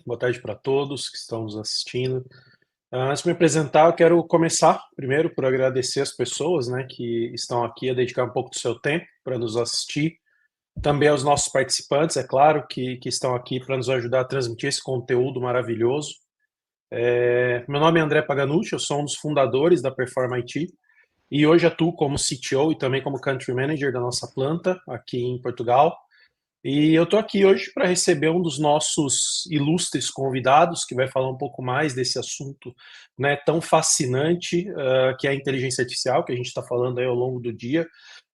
Boa tarde para todos que estão nos assistindo. Antes de me apresentar, eu quero começar primeiro por agradecer as pessoas, né, que estão aqui a dedicar um pouco do seu tempo para nos assistir. Também aos nossos participantes, é claro, que estão aqui para nos ajudar a transmitir esse conteúdo maravilhoso. Meu nome é André Paganucci, eu sou um dos fundadores da Perform IT e hoje atuo como CTO e também como Country Manager da nossa planta aqui em Portugal. E eu estou aqui hoje para receber um dos nossos ilustres convidados, que vai falar um pouco mais desse assunto, né, tão fascinante, que é a inteligência artificial, que a gente está falando aí ao longo do dia,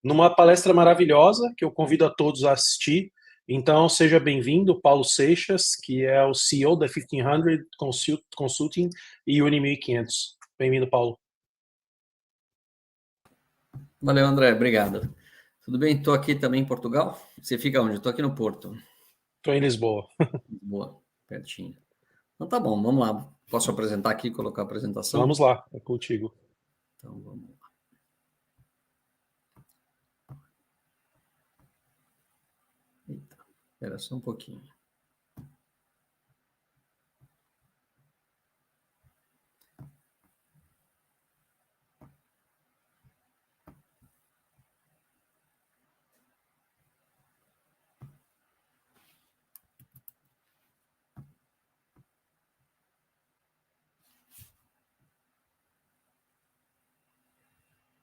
numa palestra maravilhosa que eu convido a todos a assistir. Então, seja bem-vindo, Paulo Seixas, que é o CEO da 1500 Consulting e Uni 1500. Bem-vindo, Paulo. Valeu, André, obrigado. Tudo bem? Estou aqui também em Portugal. Você fica onde? Estou aqui no Porto. Estou em Lisboa. Boa, pertinho. Então tá bom, vamos lá. Posso apresentar aqui, colocar a apresentação? Vamos lá, é contigo. Então vamos lá. Eita, espera só um pouquinho.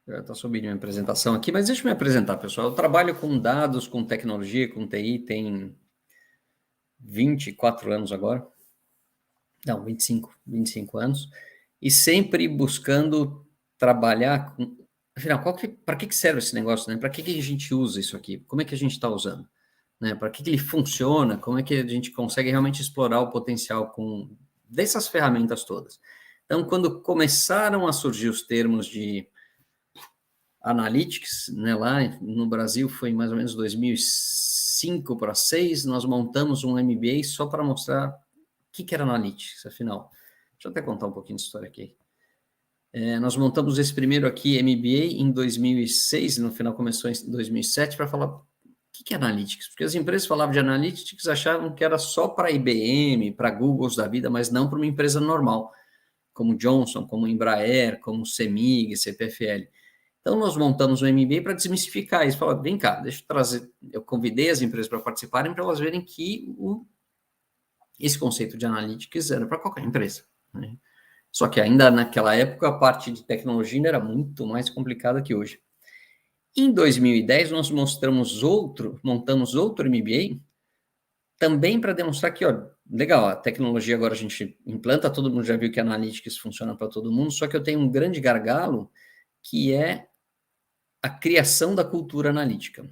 Já está subindo minha apresentação aqui, mas deixa eu me apresentar, pessoal. Eu trabalho com dados, com tecnologia, com TI, tem 24 anos agora. Não, 25 anos. E sempre buscando trabalhar com... Afinal, para que serve esse negócio, né? Para que a gente usa isso aqui? Como é que a gente está usando? Né? Para que ele funciona? Como é que a gente consegue realmente explorar o potencial dessas ferramentas todas? Então, quando começaram a surgir os termos de Analytics, né, lá no Brasil foi mais ou menos 2005 para 2006, nós montamos um MBA só para mostrar o que era Analytics, afinal. Deixa eu até contar um pouquinho de história aqui. Nós montamos esse primeiro aqui, MBA, em 2006, no final começou em 2007, para falar o que é Analytics, porque as empresas falavam de Analytics, achavam que era só para IBM, para Googles da vida, mas não para uma empresa normal, como Johnson, como Embraer, como CEMIG, CPFL. Então, nós montamos um MBA para desmistificar isso. Falar, vem cá, deixa eu trazer. Eu convidei as empresas para participarem, para elas verem que esse conceito de analytics era para qualquer empresa. Né? Só que ainda naquela época, a parte de tecnologia ainda era muito mais complicada que hoje. Em 2010, nós montamos outro MBA, também para demonstrar que, ó, legal, a tecnologia agora a gente implanta, todo mundo já viu que a analytics funciona para todo mundo, só que eu tenho um grande gargalo, que é a criação da cultura analítica.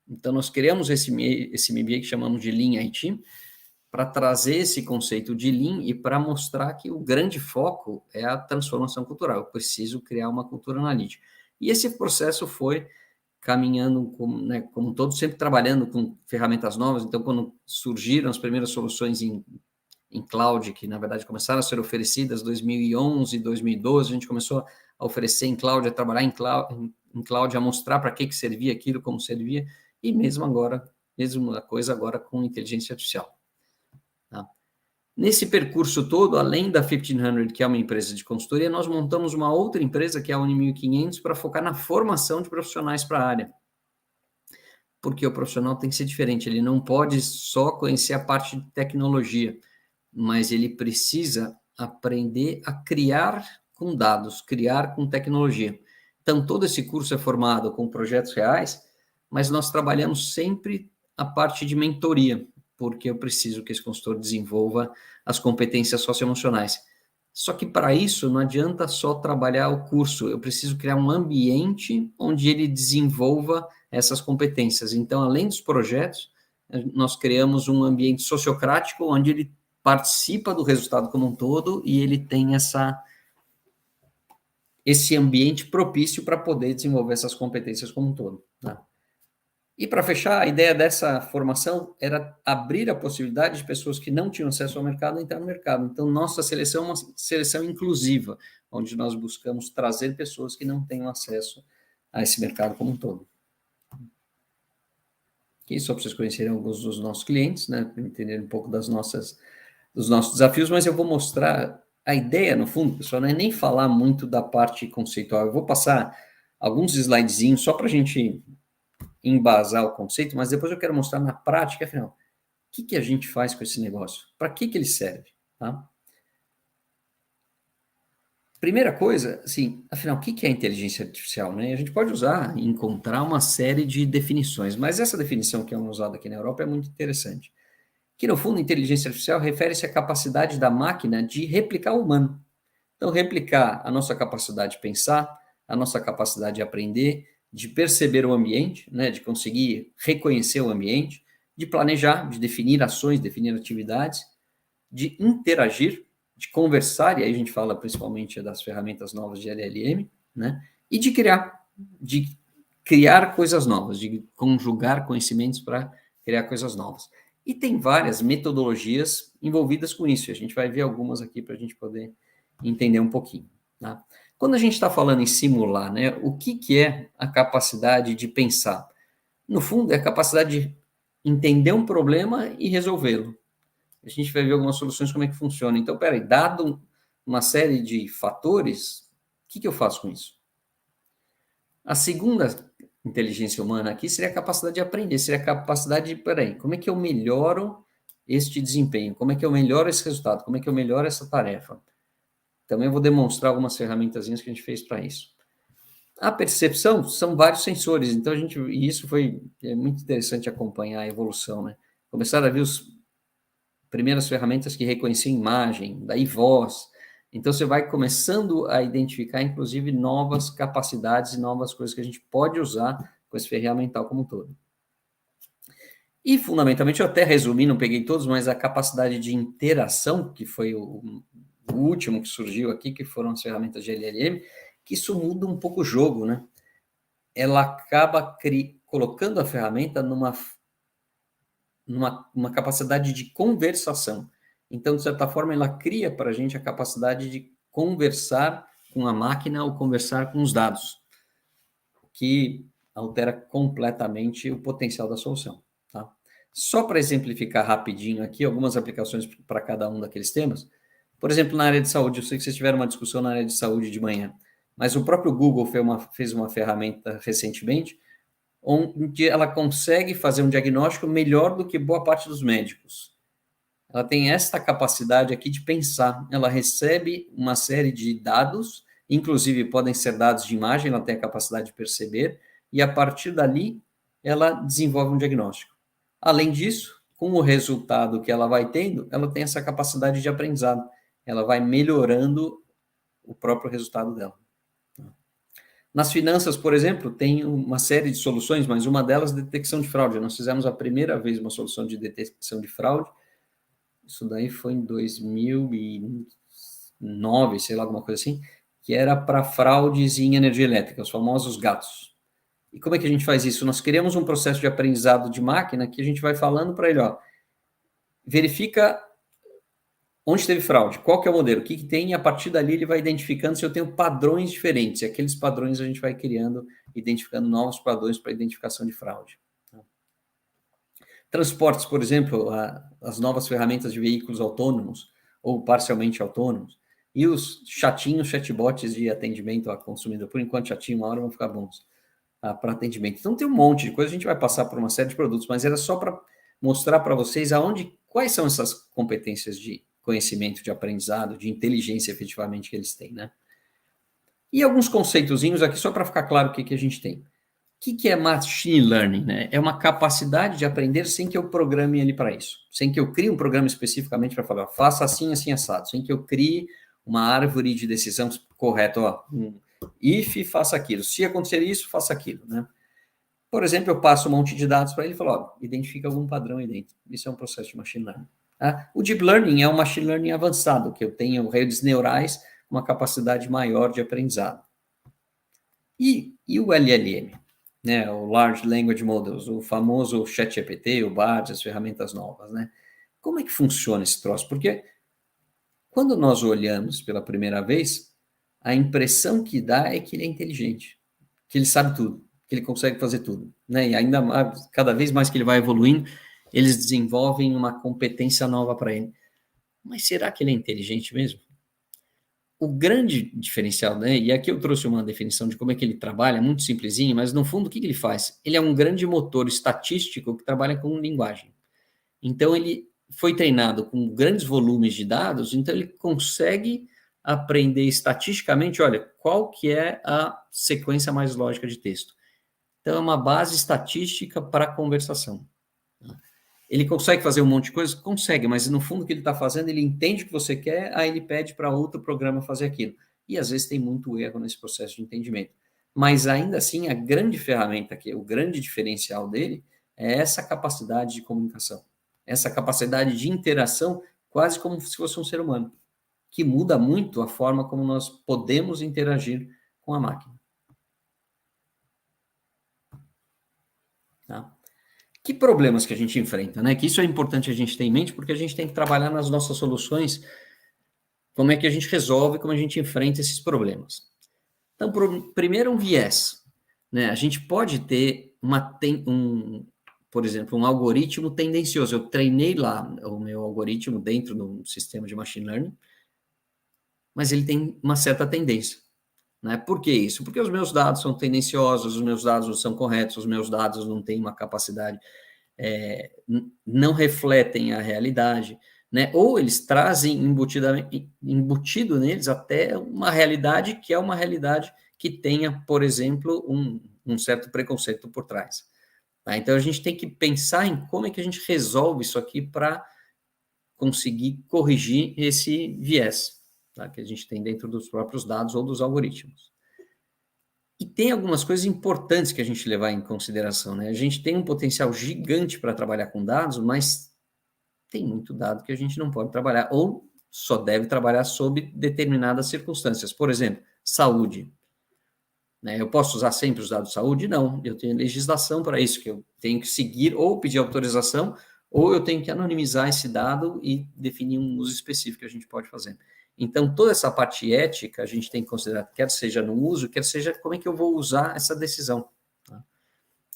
Então, nós criamos esse MBA que chamamos de Lean IT, para trazer esse conceito de Lean e para mostrar que o grande foco é a transformação cultural. Eu preciso criar uma cultura analítica. E esse processo foi caminhando, como todos, sempre trabalhando com ferramentas novas. Então, quando surgiram as primeiras soluções em cloud, que na verdade começaram a ser oferecidas em 2011, 2012, a gente começou a oferecer em cloud, a trabalhar em cloud, a mostrar para que servia aquilo, como servia, e mesmo agora, mesma coisa agora com inteligência artificial. Tá? Nesse percurso todo, além da 1500, que é uma empresa de consultoria, nós montamos uma outra empresa, que é a Uni 1500, para focar na formação de profissionais para a área. Porque o profissional tem que ser diferente, ele não pode só conhecer a parte de tecnologia, mas ele precisa aprender a criar com dados, criar com tecnologia. Então, todo esse curso é formado com projetos reais, mas nós trabalhamos sempre a parte de mentoria, porque eu preciso que esse consultor desenvolva as competências socioemocionais. Só que para isso não adianta só trabalhar o curso, eu preciso criar um ambiente onde ele desenvolva essas competências. Então, além dos projetos, nós criamos um ambiente sociocrático onde ele participa do resultado como um todo e ele tem esse ambiente propício para poder desenvolver essas competências como um todo. Tá? E para fechar, a ideia dessa formação era abrir a possibilidade de pessoas que não tinham acesso ao mercado entrar no mercado. Então, nossa seleção é uma seleção inclusiva, onde nós buscamos trazer pessoas que não tenham acesso a esse mercado como um todo. Aqui, só para vocês conhecerem alguns dos nossos clientes, né, para entenderem um pouco das nossas dos nossos desafios, mas eu vou mostrar a ideia, no fundo, pessoal, não é nem falar muito da parte conceitual. Eu vou passar alguns slidezinhos só para a gente embasar o conceito, mas depois eu quero mostrar na prática, afinal, o que a gente faz com esse negócio? Para que ele serve? Tá? Primeira coisa, assim, afinal, o que é inteligência artificial? Né? A gente pode usar e encontrar uma série de definições, mas essa definição que é usada aqui na Europa é muito interessante. Que, no fundo, inteligência artificial refere-se à capacidade da máquina de replicar o humano. Então, replicar a nossa capacidade de pensar, a nossa capacidade de aprender, de perceber o ambiente, né, de conseguir reconhecer o ambiente, de planejar, de definir ações, definir atividades, de interagir, de conversar, e aí a gente fala principalmente das ferramentas novas de LLM, né, e de criar coisas novas, de conjugar conhecimentos para criar coisas novas. E tem várias metodologias envolvidas com isso. A gente vai ver algumas aqui para a gente poder entender um pouquinho. Tá? Quando a gente está falando em simular, né, o que é a capacidade de pensar? No fundo, é a capacidade de entender um problema e resolvê-lo. A gente vai ver algumas soluções, como é que funciona. Então, peraí, dado uma série de fatores, o que eu faço com isso? A segunda inteligência humana aqui seria a capacidade de aprender, seria a capacidade de, peraí, como é que eu melhoro este desempenho? Como é que eu melhoro esse resultado? Como é que eu melhoro essa tarefa? Também vou demonstrar algumas ferramentazinhas que a gente fez para isso. A percepção são vários sensores, então e isso é muito interessante acompanhar a evolução, né? Começaram a ver as primeiras ferramentas que reconheciam imagem, daí voz. Então você vai começando a identificar, inclusive, novas capacidades e novas coisas que a gente pode usar com esse ferramental como um todo. E, fundamentalmente, eu até resumi, não peguei todos, mas a capacidade de interação, que foi o último que surgiu aqui, que foram as ferramentas de LLM, que isso muda um pouco o jogo, né? Ela acaba colocando a ferramenta numa capacidade de conversação. Então, de certa forma, ela cria para a gente a capacidade de conversar com a máquina ou conversar com os dados, que altera completamente o potencial da solução. Tá? Só para exemplificar rapidinho aqui, algumas aplicações para cada um daqueles temas. Por exemplo, na área de saúde, eu sei que vocês tiveram uma discussão na área de saúde de manhã, mas o próprio Google fez uma ferramenta recentemente onde ela consegue fazer um diagnóstico melhor do que boa parte dos médicos. Ela tem esta capacidade aqui de pensar. Ela recebe uma série de dados, inclusive podem ser dados de imagem, ela tem a capacidade de perceber, e a partir dali ela desenvolve um diagnóstico. Além disso, com o resultado que ela vai tendo, ela tem essa capacidade de aprendizado. Ela vai melhorando o próprio resultado dela. Nas finanças, por exemplo, tem uma série de soluções, mas uma delas é detecção de fraude. Nós fizemos a primeira vez uma solução de detecção de fraude. Isso daí foi em 2009, sei lá, alguma coisa assim, que era para fraudes em energia elétrica, os famosos gatos. E como é que a gente faz isso? Nós criamos um processo de aprendizado de máquina que a gente vai falando para ele, ó, verifica onde teve fraude, qual que é o modelo, o que tem, e a partir dali ele vai identificando se eu tenho padrões diferentes, e aqueles padrões a gente vai criando, identificando novos padrões para identificação de fraude. Transportes, por exemplo, as novas ferramentas de veículos autônomos, ou parcialmente autônomos, e os chatbots de atendimento ao consumidor. Por enquanto, chatinho, uma hora vão ficar bons para atendimento. Então, tem um monte de coisa, a gente vai passar por uma série de produtos, mas era só para mostrar para vocês quais são essas competências de conhecimento, de aprendizado, de inteligência efetivamente que eles têm, né? E alguns conceitozinhos aqui, só para ficar claro o que a gente tem. O que é machine learning? Né? É uma capacidade de aprender sem que eu programe ele para isso. Sem que eu crie um programa especificamente para falar, faça assim, assim, assado. Sem que eu crie uma árvore de decisão correta. Ó, if, faça aquilo. Se acontecer isso, faça aquilo. Né? Por exemplo, eu passo um monte de dados para ele e falo, ó, identifica algum padrão aí dentro. Isso é um processo de machine learning. Tá? O deep learning é um machine learning avançado, que eu tenho redes neurais com uma capacidade maior de aprendizado. E o LLM? Né, o Large Language Models, o famoso ChatGPT, o Bard, as ferramentas novas, né? Como é que funciona esse troço? Porque quando nós olhamos pela primeira vez, a impressão que dá é que ele é inteligente, que ele sabe tudo, que ele consegue fazer tudo, né? E ainda mais, cada vez mais que ele vai evoluindo, eles desenvolvem uma competência nova para ele. Mas será que ele é inteligente mesmo? O grande diferencial, né? E aqui eu trouxe uma definição de como é que ele trabalha, muito simplesinho, mas no fundo o que ele faz? Ele é um grande motor estatístico que trabalha com linguagem. Então ele foi treinado com grandes volumes de dados, então ele consegue aprender estatisticamente, olha, qual que é a sequência mais lógica de texto. Então é uma base estatística para a conversação. Ele consegue fazer um monte de coisa? Consegue, mas no fundo o que ele está fazendo, ele entende o que você quer, aí ele pede para outro programa fazer aquilo. E às vezes tem muito erro nesse processo de entendimento. Mas ainda assim, a grande ferramenta, o grande diferencial dele, é essa capacidade de comunicação. Essa capacidade de interação, quase como se fosse um ser humano, que muda muito a forma como nós podemos interagir com a máquina. Tá? Que problemas que a gente enfrenta, né? Que isso é importante a gente ter em mente, porque a gente tem que trabalhar nas nossas soluções, como é que a gente resolve, como a gente enfrenta esses problemas. Então, primeiro, um viés, né? A gente pode ter por exemplo, um algoritmo tendencioso. Eu treinei lá o meu algoritmo dentro do sistema de machine learning, mas ele tem uma certa tendência. Né? Por que isso? Porque os meus dados são tendenciosos, os meus dados não são corretos, os meus dados não têm uma capacidade, não refletem a realidade, né? Ou eles trazem embutido neles até uma realidade que é uma realidade que tenha, por exemplo, um certo preconceito por trás. Tá? Então, a gente tem que pensar em como é que a gente resolve isso aqui para conseguir corrigir esse viés, tá? Que a gente tem dentro dos próprios dados ou dos algoritmos. E tem algumas coisas importantes que a gente levar em consideração, né? A gente tem um potencial gigante para trabalhar com dados, mas tem muito dado que a gente não pode trabalhar, ou só deve trabalhar sob determinadas circunstâncias. Por exemplo, saúde. Né? Eu posso usar sempre os dados de saúde? Não, eu tenho legislação para isso, que eu tenho que seguir ou pedir autorização, ou eu tenho que anonimizar esse dado e definir um uso específico que a gente pode fazer. Então, toda essa parte ética a gente tem que considerar, quer seja no uso, quer seja como é que eu vou usar essa decisão. Tá?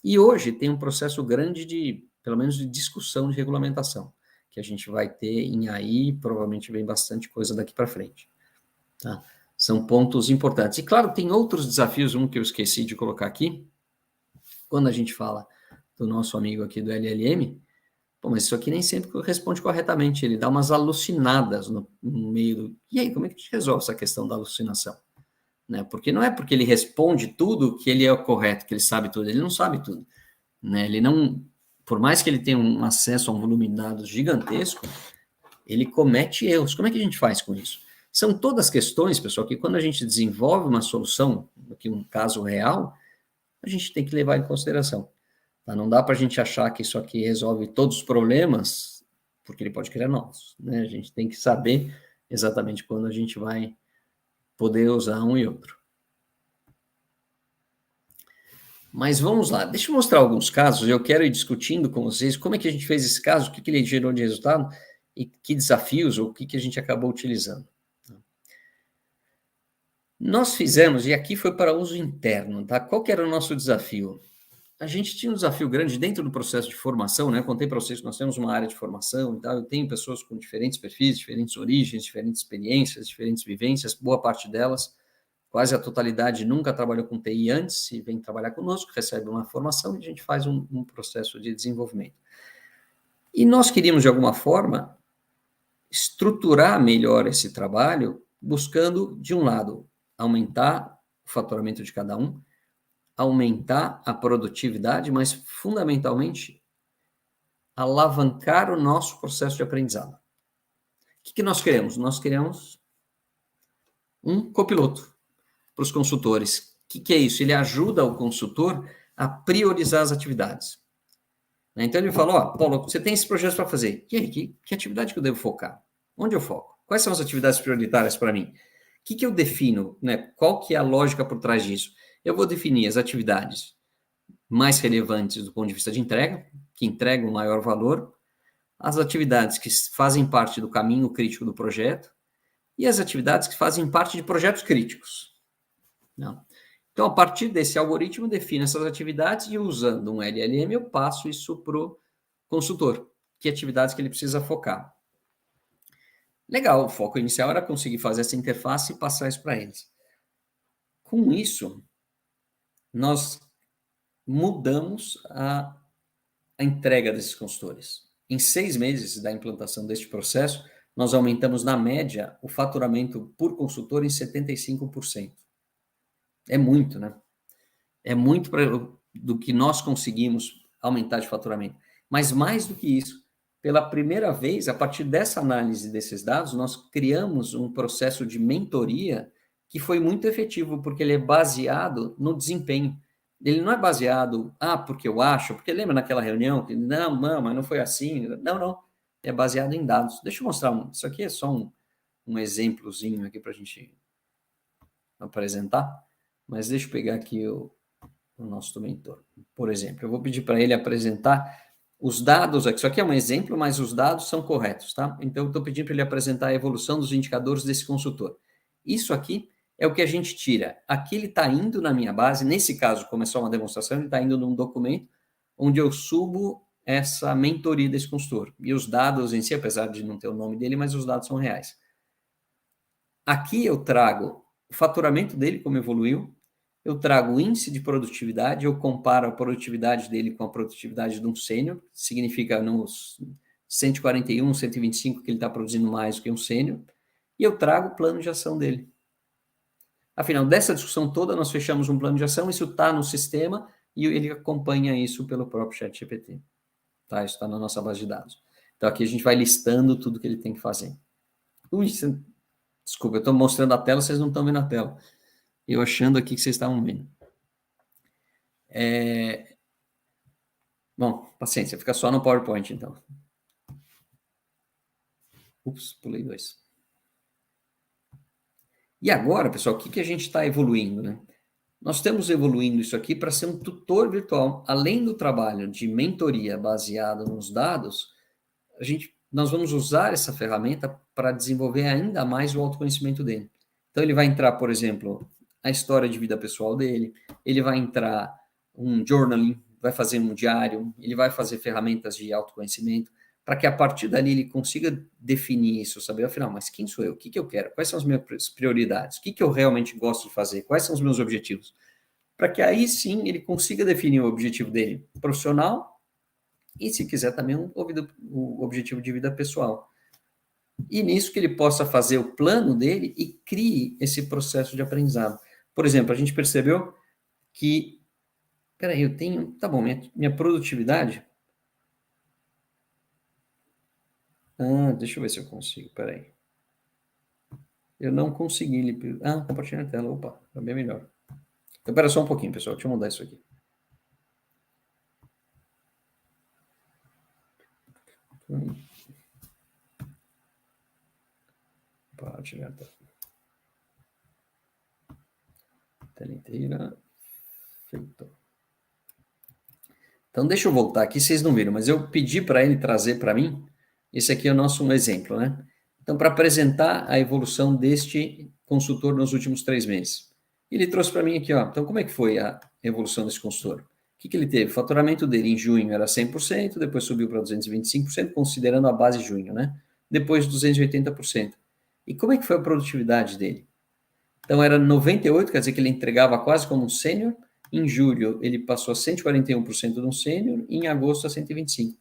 E hoje tem um processo grande pelo menos, de discussão de regulamentação, que a gente vai ter em AI, provavelmente vem bastante coisa daqui para frente. Tá? São pontos importantes. E, claro, tem outros desafios, um que eu esqueci de colocar aqui, quando a gente fala do nosso amigo aqui do LLM, mas isso aqui nem sempre responde corretamente, ele dá umas alucinadas no meio do... E aí, como é que a gente resolve essa questão da alucinação? Né? Porque não é porque ele responde tudo que ele é o correto, que ele sabe tudo, ele não sabe tudo. Né? Ele não... Por mais que ele tenha um acesso a um volume de dados gigantesco, ele comete erros. Como é que a gente faz com isso? São todas questões, pessoal, que quando a gente desenvolve uma solução, aqui um caso real, a gente tem que levar em consideração. Tá? Não dá para a gente achar que isso aqui resolve todos os problemas, porque ele pode criar novos. Né? A gente tem que saber exatamente quando a gente vai poder usar um e outro. Mas vamos lá, deixa eu mostrar alguns casos, eu quero ir discutindo com vocês como é que a gente fez esse caso, o que ele gerou de resultado, e que desafios, ou o que a gente acabou utilizando. Nós fizemos, e aqui foi para uso interno, tá? Qual que era o nosso desafio? A gente tinha um desafio grande dentro do processo de formação, né? Eu contei para vocês que nós temos uma área de formação e tal, eu tenho pessoas com diferentes perfis, diferentes origens, diferentes experiências, diferentes vivências, boa parte delas, quase a totalidade nunca trabalhou com TI antes e vem trabalhar conosco, recebe uma formação e a gente faz um processo de desenvolvimento. E nós queríamos, de alguma forma, estruturar melhor esse trabalho, buscando, de um lado, aumentar o faturamento de cada um, aumentar a produtividade, mas, fundamentalmente, alavancar o nosso processo de aprendizado. O que nós queremos? Nós queremos um copiloto para os consultores. O que é isso? Ele ajuda o consultor a priorizar as atividades. Então, ele fala, Paulo, você tem esses projetos para fazer. E aí, que atividade que eu devo focar? Onde eu foco? Quais são as atividades prioritárias para mim? O que eu defino? Né? Qual que é a lógica por trás disso? Eu vou definir as atividades mais relevantes do ponto de vista de entrega, que entregam maior valor, as atividades que fazem parte do caminho crítico do projeto e as atividades que fazem parte de projetos críticos. Não. Então, a partir desse algoritmo, eu defino essas atividades e, usando um LLM, eu passo isso para o consultor. Que atividades que ele precisa focar. Legal, o foco inicial era conseguir fazer essa interface e passar isso para eles. Com isso, nós mudamos a entrega desses consultores. Em 6 meses da implantação deste processo, nós aumentamos, na média, o faturamento por consultor em 75%. É muito, né? É muito do que nós conseguimos aumentar de faturamento. Mas mais do que isso, pela primeira vez, a partir dessa análise desses dados, nós criamos um processo de mentoria que foi muito efetivo, porque ele é baseado no desempenho. Ele não é baseado, porque eu acho, porque lembra naquela reunião que não, mas não foi assim. Não. É baseado em dados. Deixa eu mostrar isso aqui é só um exemplozinho aqui para a gente apresentar, mas deixa eu pegar aqui o nosso mentor. Por exemplo, eu vou pedir para ele apresentar os dados, isso aqui é um exemplo, mas os dados são corretos, tá? Então, eu estou pedindo para ele apresentar a evolução dos indicadores desse consultor. Isso aqui é o que a gente tira. Aqui ele está indo na minha base, nesse caso, como é só uma demonstração, ele está indo num documento onde eu subo essa mentoria desse consultor. E os dados em si, apesar de não ter o nome dele, mas os dados são reais. Aqui eu trago o faturamento dele, como evoluiu, eu trago o índice de produtividade, eu comparo a produtividade dele com a produtividade de um sênior, significa nos 141, 125 que ele está produzindo mais do que um sênior, e eu trago o plano de ação dele. Afinal, dessa discussão toda, nós fechamos um plano de ação, isso está no sistema e ele acompanha isso pelo próprio ChatGPT. Tá? Isso está na nossa base de dados. Então, aqui a gente vai listando tudo que ele tem que fazer. Desculpa, eu estou mostrando a tela, vocês não estão vendo a tela. Eu achando aqui que vocês estavam vendo. Bom, paciência, fica só no PowerPoint, então. Ups, pulei 2. E agora, pessoal, o que a gente está evoluindo, né? Nós estamos evoluindo isso aqui para ser um tutor virtual. Além do trabalho de mentoria baseado nos dados, nós vamos usar essa ferramenta para desenvolver ainda mais o autoconhecimento dele. Então, ele vai entrar, por exemplo, a história de vida pessoal dele, ele vai entrar um journaling, vai fazer um diário, ele vai fazer ferramentas de autoconhecimento, para que a partir dali ele consiga definir isso, saber, afinal, mas quem sou eu? O que eu quero? Quais são as minhas prioridades? O que eu realmente gosto de fazer? Quais são os meus objetivos? Para que aí sim ele consiga definir o objetivo dele profissional e, se quiser, também o objetivo de vida pessoal. E nisso que ele possa fazer o plano dele e crie esse processo de aprendizado. Por exemplo, a gente percebeu que, peraí, eu tenho, tá bom, minha produtividade, deixa eu ver se eu consigo, peraí. Eu não consegui, compartilhar a tela, opa, tá bem melhor. Então, espera só um pouquinho, pessoal, deixa eu mudar isso aqui. Compartilhar a tela. Tela inteira. Feito. Então, deixa eu voltar aqui, vocês não viram, mas eu pedi para ele trazer para mim, esse aqui é o nosso exemplo, né? Então, para apresentar a evolução deste consultor nos últimos 3 meses. Ele trouxe para mim aqui, ó, então como é que foi a evolução desse consultor? O que ele teve? O faturamento dele em junho era 100%, depois subiu para 225%, considerando a base de junho, né? Depois 280%. E como é que foi a produtividade dele? Então, era 98%, quer dizer que ele entregava quase como um sênior. Em julho, ele passou a 141% de um sênior, e em agosto a 125%.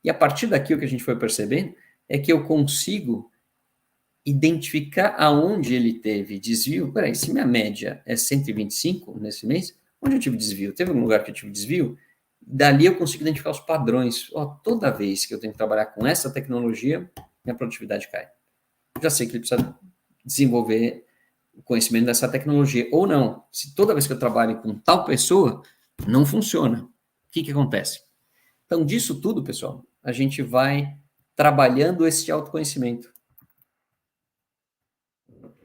E a partir daqui, o que a gente foi percebendo é que eu consigo identificar aonde ele teve desvio. Peraí, se minha média é 125 nesse mês, onde eu tive desvio? Teve algum lugar que eu tive desvio? Dali eu consigo identificar os padrões. Toda vez que eu tenho que trabalhar com essa tecnologia, minha produtividade cai. Já sei que ele precisa desenvolver o conhecimento dessa tecnologia. Ou não, se toda vez que eu trabalho com tal pessoa, não funciona. O que acontece? Então, disso tudo, pessoal, a gente vai trabalhando esse autoconhecimento.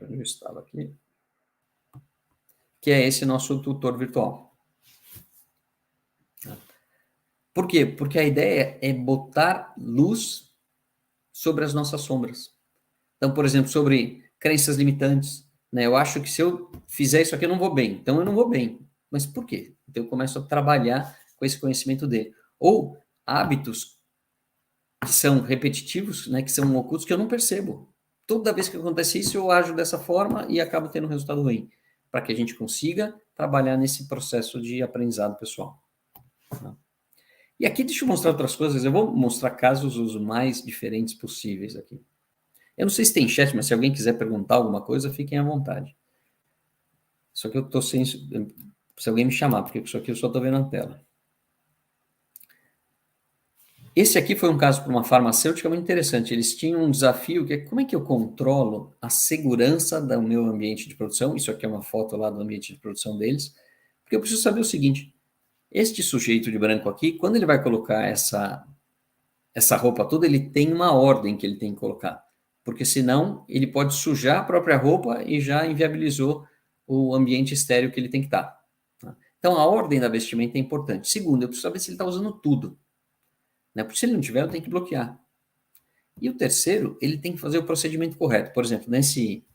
Eu estava aqui. Que é esse nosso tutor virtual. Por quê? Porque a ideia é botar luz sobre as nossas sombras. Então, por exemplo, sobre crenças limitantes. Né? Eu acho que se eu fizer isso aqui, eu não vou bem. Então, eu não vou bem. Mas por quê? Então, eu começo a trabalhar com esse conhecimento dele. Ou hábitos que são repetitivos, né, que são ocultos, que eu não percebo. toda vez que acontece isso, eu ajo dessa forma e acabo tendo um resultado ruim, para que a gente consiga trabalhar nesse processo de aprendizado pessoal. E aqui deixa eu mostrar outras coisas, eu vou mostrar casos os mais diferentes possíveis aqui. Eu não sei se tem chat, mas se alguém quiser perguntar alguma coisa, fiquem à vontade. Só que eu estou sem... Se alguém me chamar, porque isso aqui eu só estou vendo na tela. Esse aqui foi um caso para uma farmacêutica muito interessante. Eles tinham um desafio que é como é que eu controlo a segurança do meu ambiente de produção. Isso aqui é uma foto lá do ambiente de produção deles. Porque eu preciso saber o seguinte, este sujeito de branco aqui, quando ele vai colocar essa roupa toda, ele tem uma ordem que ele tem que colocar. Porque senão ele pode sujar a própria roupa e já inviabilizou o ambiente estéril que ele tem que estar. Então, a ordem da vestimenta é importante. Segundo, eu preciso saber se ele está usando tudo. Porque se ele não tiver, eu tenho que bloquear. E o terceiro, ele tem que fazer o procedimento correto. Por exemplo, nesse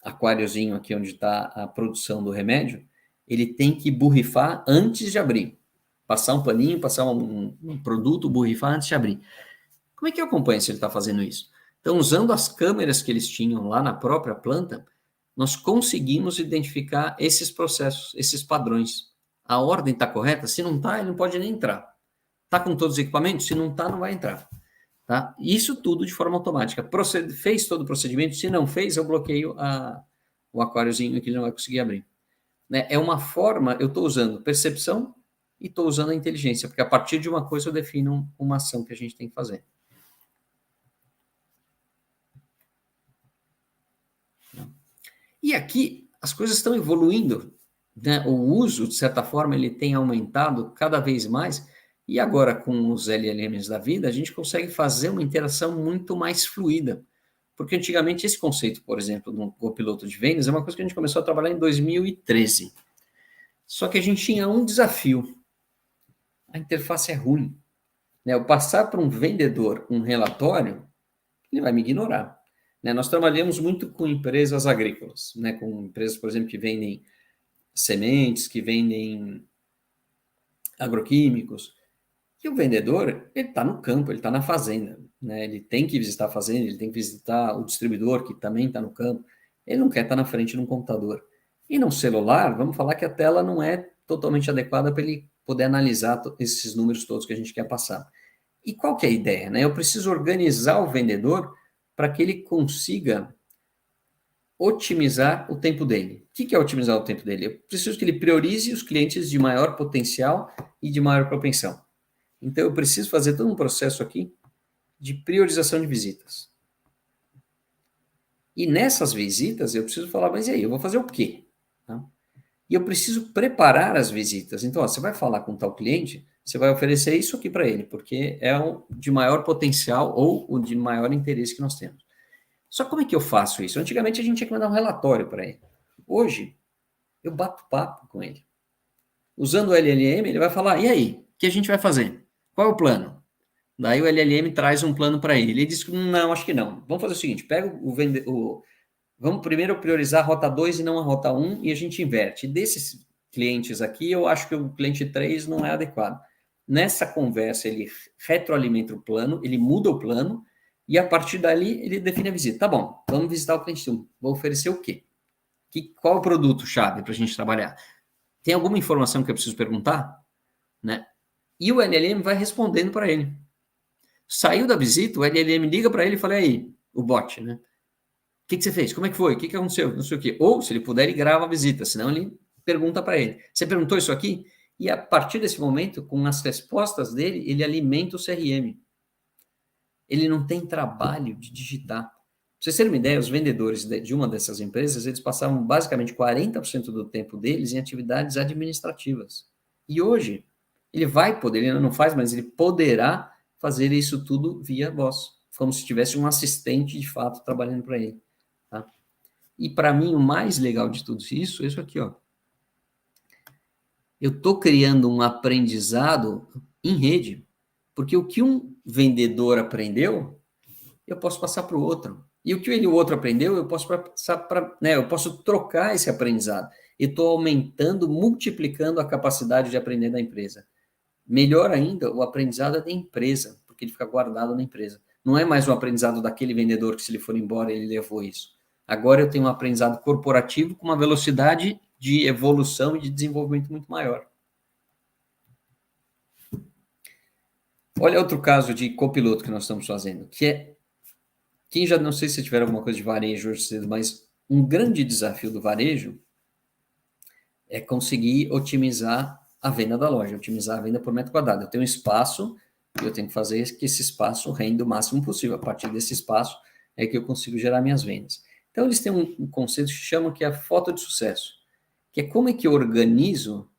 aquáriozinho aqui onde está a produção do remédio, ele tem que borrifar antes de abrir. Passar um paninho, passar um produto, borrifar antes de abrir. Como é que eu acompanho se ele está fazendo isso? Então, usando as câmeras que eles tinham lá na própria planta, nós conseguimos identificar esses processos, esses padrões. A ordem está correta? Se não está, ele não pode nem entrar. Está com todos os equipamentos? Se não está, não vai entrar. Tá? Isso tudo de forma automática. Fez todo o procedimento? Se não fez, eu bloqueio o aquáriozinho que ele não vai conseguir abrir. É uma forma, eu estou usando percepção e estou usando a inteligência, porque a partir de uma coisa eu defino uma ação que a gente tem que fazer. E aqui as coisas estão evoluindo, né? O uso, de certa forma, ele tem aumentado cada vez mais, e agora com os LLMs da vida, a gente consegue fazer uma interação muito mais fluida. Porque antigamente esse conceito, por exemplo, do copiloto de vendas, é uma coisa que a gente começou a trabalhar em 2013. Só que a gente tinha um desafio. A interface é ruim. Eu passar para um vendedor um relatório, ele vai me ignorar. Nós trabalhamos muito com empresas agrícolas, com empresas, por exemplo, que vendem sementes, que vendem agroquímicos. E o vendedor, ele está no campo, ele está na fazenda. Ele tem que visitar a fazenda, ele tem que visitar o distribuidor, que também está no campo. Ele não quer estar na frente de um computador. E no celular, vamos falar que a tela não é totalmente adequada para ele poder analisar esses números todos que a gente quer passar. E qual que é a ideia? Eu preciso organizar o vendedor para que ele consiga otimizar o tempo dele. O que é otimizar o tempo dele? Eu preciso que ele priorize os clientes de maior potencial e de maior propensão. Então, eu preciso fazer todo um processo aqui de priorização de visitas. E nessas visitas, eu preciso falar, mas e aí, eu vou fazer o quê? E eu preciso preparar as visitas. Então, você vai falar com tal cliente, você vai oferecer isso aqui para ele, porque é o de maior potencial ou o de maior interesse que nós temos. Só como é que eu faço isso? Antigamente, a gente tinha que mandar um relatório para ele. Hoje, eu bato papo com ele. Usando o LLM, ele vai falar, e aí, o que a gente vai fazer? Qual é o plano? Daí o LLM traz um plano para ele. Ele diz, não, acho que não. Vamos fazer o seguinte, pega vamos primeiro priorizar a rota 2 e não a rota 1 e a gente inverte. Desses clientes aqui, eu acho que o cliente 3 não é adequado. Nessa conversa, ele retroalimenta o plano, ele muda o plano e a partir dali ele define a visita. Tá bom, vamos visitar o cliente 1. Vou oferecer o quê? Qual é o produto-chave para a gente trabalhar? Tem alguma informação que eu preciso perguntar? E o LLM vai respondendo para ele. Saiu da visita, o LLM liga para ele e fala, aí, o bot, O que você fez? Como é que foi? O que aconteceu? Não sei o quê. Ou, se ele puder, ele grava a visita, senão ele pergunta para ele. Você perguntou isso aqui? E a partir desse momento, com as respostas dele, ele alimenta o CRM. Ele não tem trabalho de digitar. Para vocês terem uma ideia, os vendedores de uma dessas empresas, eles passavam basicamente 40% do tempo deles em atividades administrativas. E hoje, ele vai poder, ele ainda não faz, mas ele poderá fazer isso tudo via voz, como se tivesse um assistente de fato trabalhando para ele. Tá? E para mim, o mais legal de tudo isso é isso aqui, ó. Eu estou criando um aprendizado em rede, porque o que um vendedor aprendeu, eu posso passar para o outro. E o que o outro aprendeu, eu posso passar para, eu posso trocar esse aprendizado. E estou aumentando, multiplicando a capacidade de aprender da empresa. Melhor ainda, o aprendizado é da empresa, porque ele fica guardado na empresa. Não é mais um aprendizado daquele vendedor que, se ele for embora, ele levou isso. Agora eu tenho um aprendizado corporativo com uma velocidade de evolução e de desenvolvimento muito maior. Olha outro caso de copiloto que nós estamos fazendo, que é, quem já, não sei se tiver alguma coisa de varejo hoje cedo, mas um grande desafio do varejo é conseguir otimizar a venda da loja, otimizar a venda por metro quadrado. Eu tenho um espaço, e eu tenho que fazer que esse espaço renda o máximo possível. A partir desse espaço é que eu consigo gerar minhas vendas. Então, eles têm um conceito que chamam que é a foto de sucesso, que é como é que eu organizo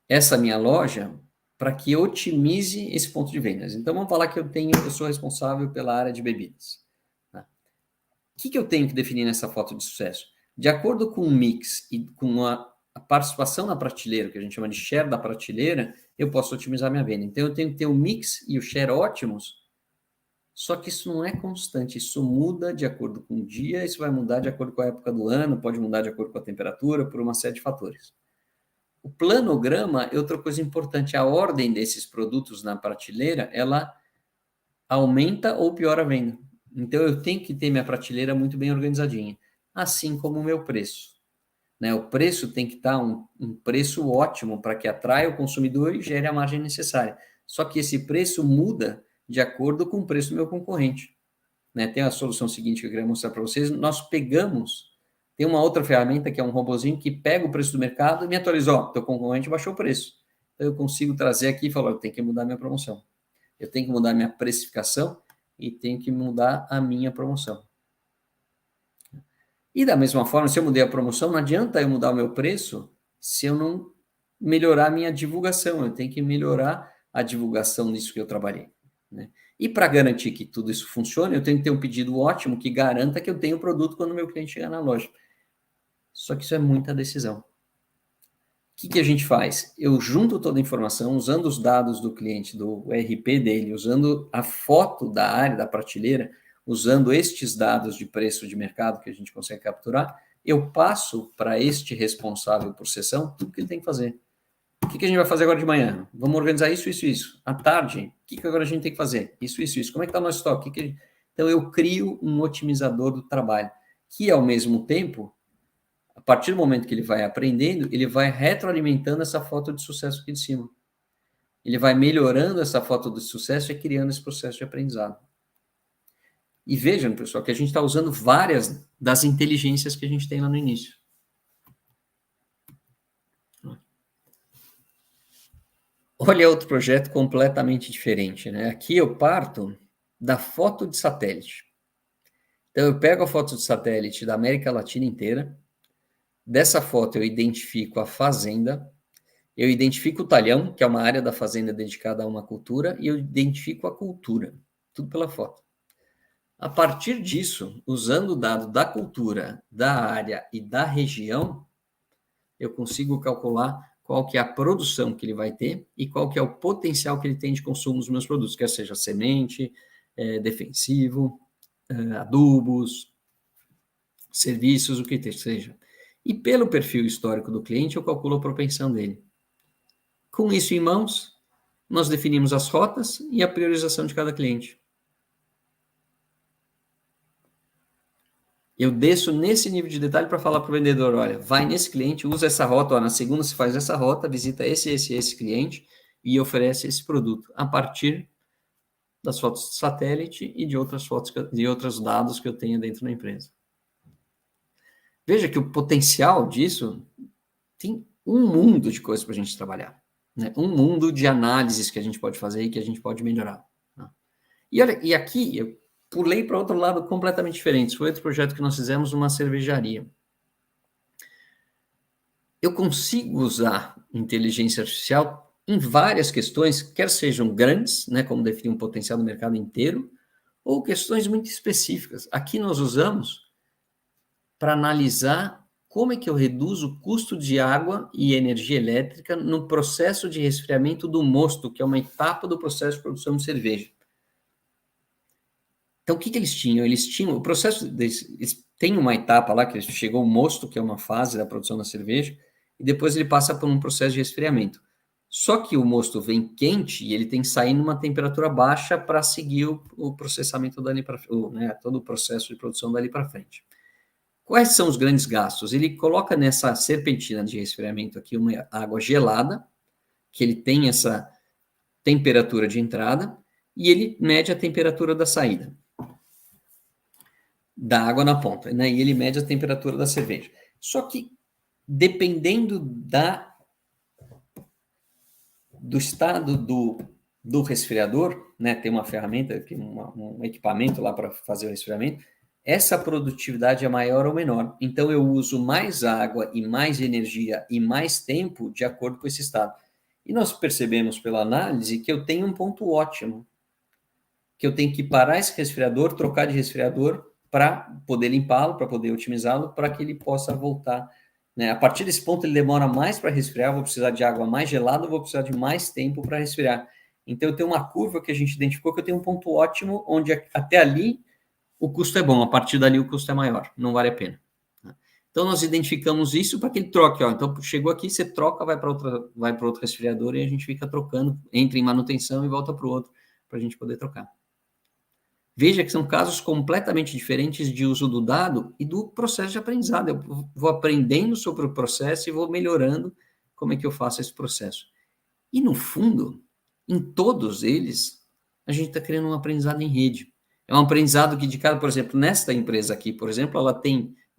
essa minha loja para que eu otimize esse ponto de vendas. Então, vamos falar que eu sou responsável pela área de bebidas. Tá? O que eu tenho que definir nessa foto de sucesso? De acordo com o mix e com a participação na prateleira, que a gente chama de share da prateleira, eu posso otimizar minha venda. Então, eu tenho que ter o mix e o share ótimos, só que isso não é constante, isso muda de acordo com o dia, isso vai mudar de acordo com a época do ano, pode mudar de acordo com a temperatura, por uma série de fatores. O planograma é outra coisa importante, a ordem desses produtos na prateleira, ela aumenta ou piora a venda. Então, eu tenho que ter minha prateleira muito bem organizadinha, assim como o meu preço. Né? O preço tem que estar um preço ótimo para que atraia o consumidor e gere a margem necessária. Só que esse preço muda de acordo com o preço do meu concorrente. Né? Tem a solução seguinte que eu queria mostrar para vocês. Nós tem uma outra ferramenta que é um robozinho que pega o preço do mercado e me atualiza. Ó, teu concorrente baixou o preço. Então, eu consigo trazer aqui e falar, eu tenho que mudar minha promoção. Eu tenho que mudar minha precificação e tenho que mudar a minha promoção. E da mesma forma, se eu mudei a promoção, não adianta eu mudar o meu preço se eu não melhorar a minha divulgação. Eu tenho que melhorar a divulgação disso que eu trabalhei. Né? E para garantir que tudo isso funcione, eu tenho que ter um pedido ótimo que garanta que eu tenho o produto quando o meu cliente chegar na loja. Só que isso é muita decisão. O que a gente faz? Eu junto toda a informação, usando os dados do cliente, do RP dele, usando a foto da área, da prateleira, usando estes dados de preço de mercado que a gente consegue capturar, eu passo para este responsável por sessão tudo que ele tem que fazer. O que a gente vai fazer agora de manhã? Vamos organizar isso, isso, isso. À tarde, o que agora a gente tem que fazer? Isso, isso, isso. Como é que está o nosso estoque? Então, eu crio um otimizador do trabalho, que, ao mesmo tempo, a partir do momento que ele vai aprendendo, ele vai retroalimentando essa foto de sucesso aqui de cima. Ele vai melhorando essa foto de sucesso e criando esse processo de aprendizado. E vejam, pessoal, que a gente está usando várias das inteligências que a gente tem lá no início. Olha outro projeto completamente diferente, né? Aqui eu parto da foto de satélite. Então, eu pego a foto de satélite da América Latina inteira. Dessa foto, eu identifico a fazenda, eu identifico o talhão, que é uma área da fazenda dedicada a uma cultura, e eu identifico a cultura. Tudo pela foto. A partir disso, usando o dado da cultura, da área e da região, eu consigo calcular qual que é a produção que ele vai ter e qual que é o potencial que ele tem de consumo dos meus produtos, quer seja semente, defensivo, adubos, serviços, o que seja. E pelo perfil histórico do cliente, eu calculo a propensão dele. Com isso em mãos, nós definimos as rotas e a priorização de cada cliente. Eu desço nesse nível de detalhe para falar para o vendedor, olha, vai nesse cliente, usa essa rota, ó, na segunda você faz essa rota, visita esse cliente e oferece esse produto a partir das fotos de satélite e de outras fotos, de outros dados que eu tenho dentro da empresa. Veja que o potencial disso tem um mundo de coisas para a gente trabalhar, né? Um mundo de análises que a gente pode fazer e que a gente pode melhorar. Né? E olha, e aqui eu pulei para outro lado completamente diferente. Foi outro projeto que nós fizemos numa cervejaria. Eu consigo usar inteligência artificial em várias questões, quer sejam grandes, né, como definir um potencial do mercado inteiro, ou questões muito específicas. Aqui nós usamos para analisar como é que eu reduzo o custo de água e energia elétrica no processo de resfriamento do mosto, que é uma etapa do processo de produção de cerveja. Então, o que eles tinham? Eles tinham o processo, eles têm uma etapa lá que chegou o mosto, que é uma fase da produção da cerveja, e depois ele passa por um processo de resfriamento. Só que o mosto vem quente e ele tem que sair numa temperatura baixa para seguir o processamento dali para né, todo o processo de produção dali para frente. Quais são os grandes gastos? Ele coloca nessa serpentina de resfriamento aqui uma água gelada, que ele tem essa temperatura de entrada, e ele mede a temperatura da saída da água na ponta, né? E ele mede a temperatura da cerveja. Só que, dependendo do estado do resfriador, né? Tem uma ferramenta, um equipamento lá para fazer o resfriamento, essa produtividade é maior ou menor. Então, eu uso mais água e mais energia e mais tempo de acordo com esse estado. E nós percebemos pela análise que eu tenho um ponto ótimo, que eu tenho que parar esse resfriador, trocar de resfriador para poder limpá-lo, para poder otimizá-lo, para que ele possa voltar. Né? A partir desse ponto, ele demora mais para resfriar, vou precisar de água mais gelada, vou precisar de mais tempo para resfriar. Então, eu tenho uma curva que a gente identificou que eu tenho um ponto ótimo, onde até ali o custo é bom, a partir dali o custo é maior, não vale a pena. Então, nós identificamos isso para que ele troque. Ó. Então, chegou aqui, você troca, vai para outro resfriador e a gente fica trocando, entra em manutenção e volta para o outro, para a gente poder trocar. Veja que são casos completamente diferentes de uso do dado e do processo de aprendizado. Eu vou aprendendo sobre o processo e vou melhorando como é que eu faço esse processo. E, no fundo, em todos eles, a gente está criando um aprendizado em rede. É um aprendizado que, de cada, por exemplo, nesta empresa aqui, por exemplo, ela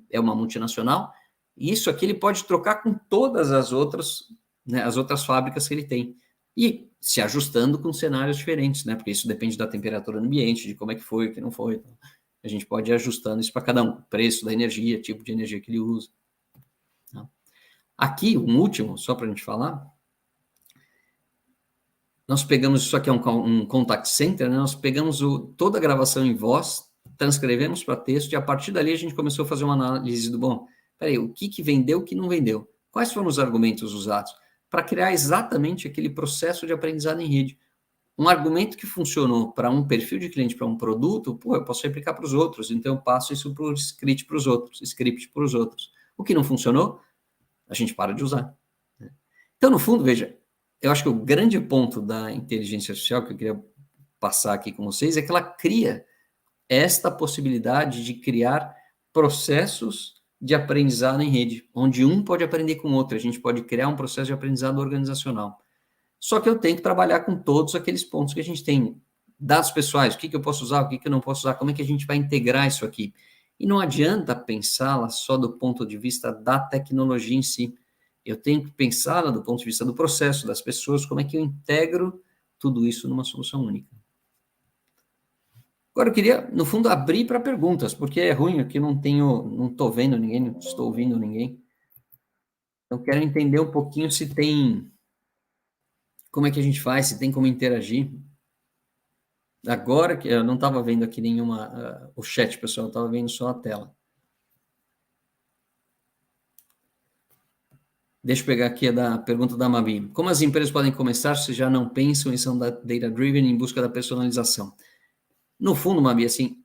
é uma multinacional, e isso aqui ele pode trocar com todas as outras, né, as outras fábricas que ele tem. E se ajustando com cenários diferentes, né? Porque isso depende da temperatura do ambiente, de como é que foi, o que não foi. Então, a gente pode ir ajustando isso para cada um, preço da energia, tipo de energia que ele usa. Tá? Aqui, um último, só para a gente falar, nós pegamos, isso aqui é um contact center, né? Nós pegamos toda a gravação em voz, transcrevemos para texto, e a partir dali a gente começou a fazer uma análise do, bom, peraí, o que vendeu, o que não vendeu? Quais foram os argumentos usados? Para criar exatamente aquele processo de aprendizado em rede. Um argumento que funcionou para um perfil de cliente, para um produto, eu posso replicar para os outros, então eu passo isso para o script para os outros. O que não funcionou, a gente para de usar. Então, no fundo, veja, eu acho que o grande ponto da inteligência artificial que eu queria passar aqui com vocês é que ela cria esta possibilidade de criar processos de aprendizado em rede, onde um pode aprender com o outro, a gente pode criar um processo de aprendizado organizacional. Só que eu tenho que trabalhar com todos aqueles pontos que a gente tem. Dados pessoais, o que eu posso usar, o que eu não posso usar, como é que a gente vai integrar isso aqui? E não adianta pensá-la só do ponto de vista da tecnologia em si. Eu tenho que pensá-la do ponto de vista do processo, das pessoas, como é que eu integro tudo isso numa solução única. Agora, eu queria, no fundo, abrir para perguntas, porque é ruim aqui, não estou vendo ninguém, não estou ouvindo ninguém. Então, quero entender um pouquinho se tem... Como é que a gente faz, se tem como interagir. Agora, que eu não estava vendo aqui o chat, pessoal, eu estava vendo só a tela. Deixa eu pegar aqui a pergunta da Mabi. Como as empresas podem começar se já não pensam em são data-driven em busca da personalização? No fundo, Mabi, assim,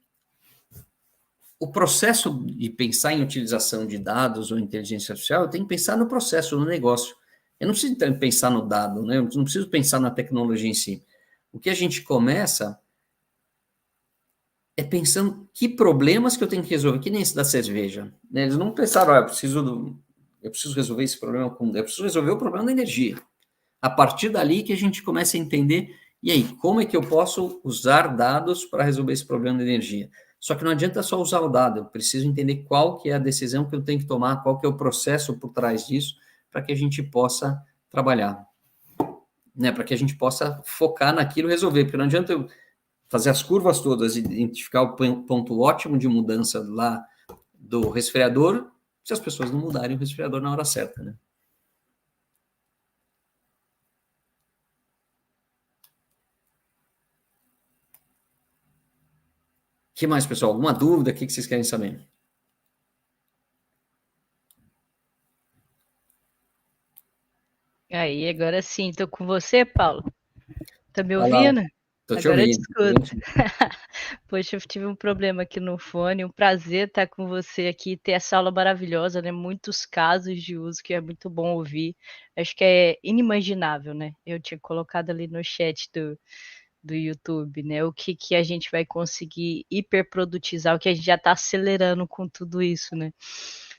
o processo de pensar em utilização de dados ou inteligência artificial, eu tenho que pensar no processo, no negócio. Eu não preciso pensar no dado, né? Eu não preciso pensar na tecnologia em si. O que a gente começa é pensando que problemas que eu tenho que resolver, que nem esse da cerveja. Né? Eles não pensaram, eu preciso resolver esse problema, eu preciso resolver o problema da energia. A partir dali que a gente começa a entender, e aí, como é que eu posso usar dados para resolver esse problema da energia? Só que não adianta só usar o dado, eu preciso entender qual que é a decisão que eu tenho que tomar, qual que é o processo por trás disso, para que a gente possa trabalhar, né? Para que a gente possa focar naquilo e resolver, porque não adianta eu fazer as curvas todas e identificar o ponto ótimo de mudança lá do resfriador, se as pessoas não mudarem o resfriador na hora certa, né? O que mais, pessoal? Alguma dúvida? O que vocês querem saber? Aí, agora sim, estou com você, Paulo. Tá me Olá, ouvindo? estou te Agora eu te ouvindo. escuto. Poxa, eu tive um problema aqui no fone, um prazer estar com você aqui, ter essa aula maravilhosa, né, muitos casos de uso que é muito bom ouvir. Acho que é inimaginável, né, eu tinha colocado ali no chat do YouTube, né, o que que a gente vai conseguir hiperprodutizar, o que a gente já está acelerando com tudo isso, né.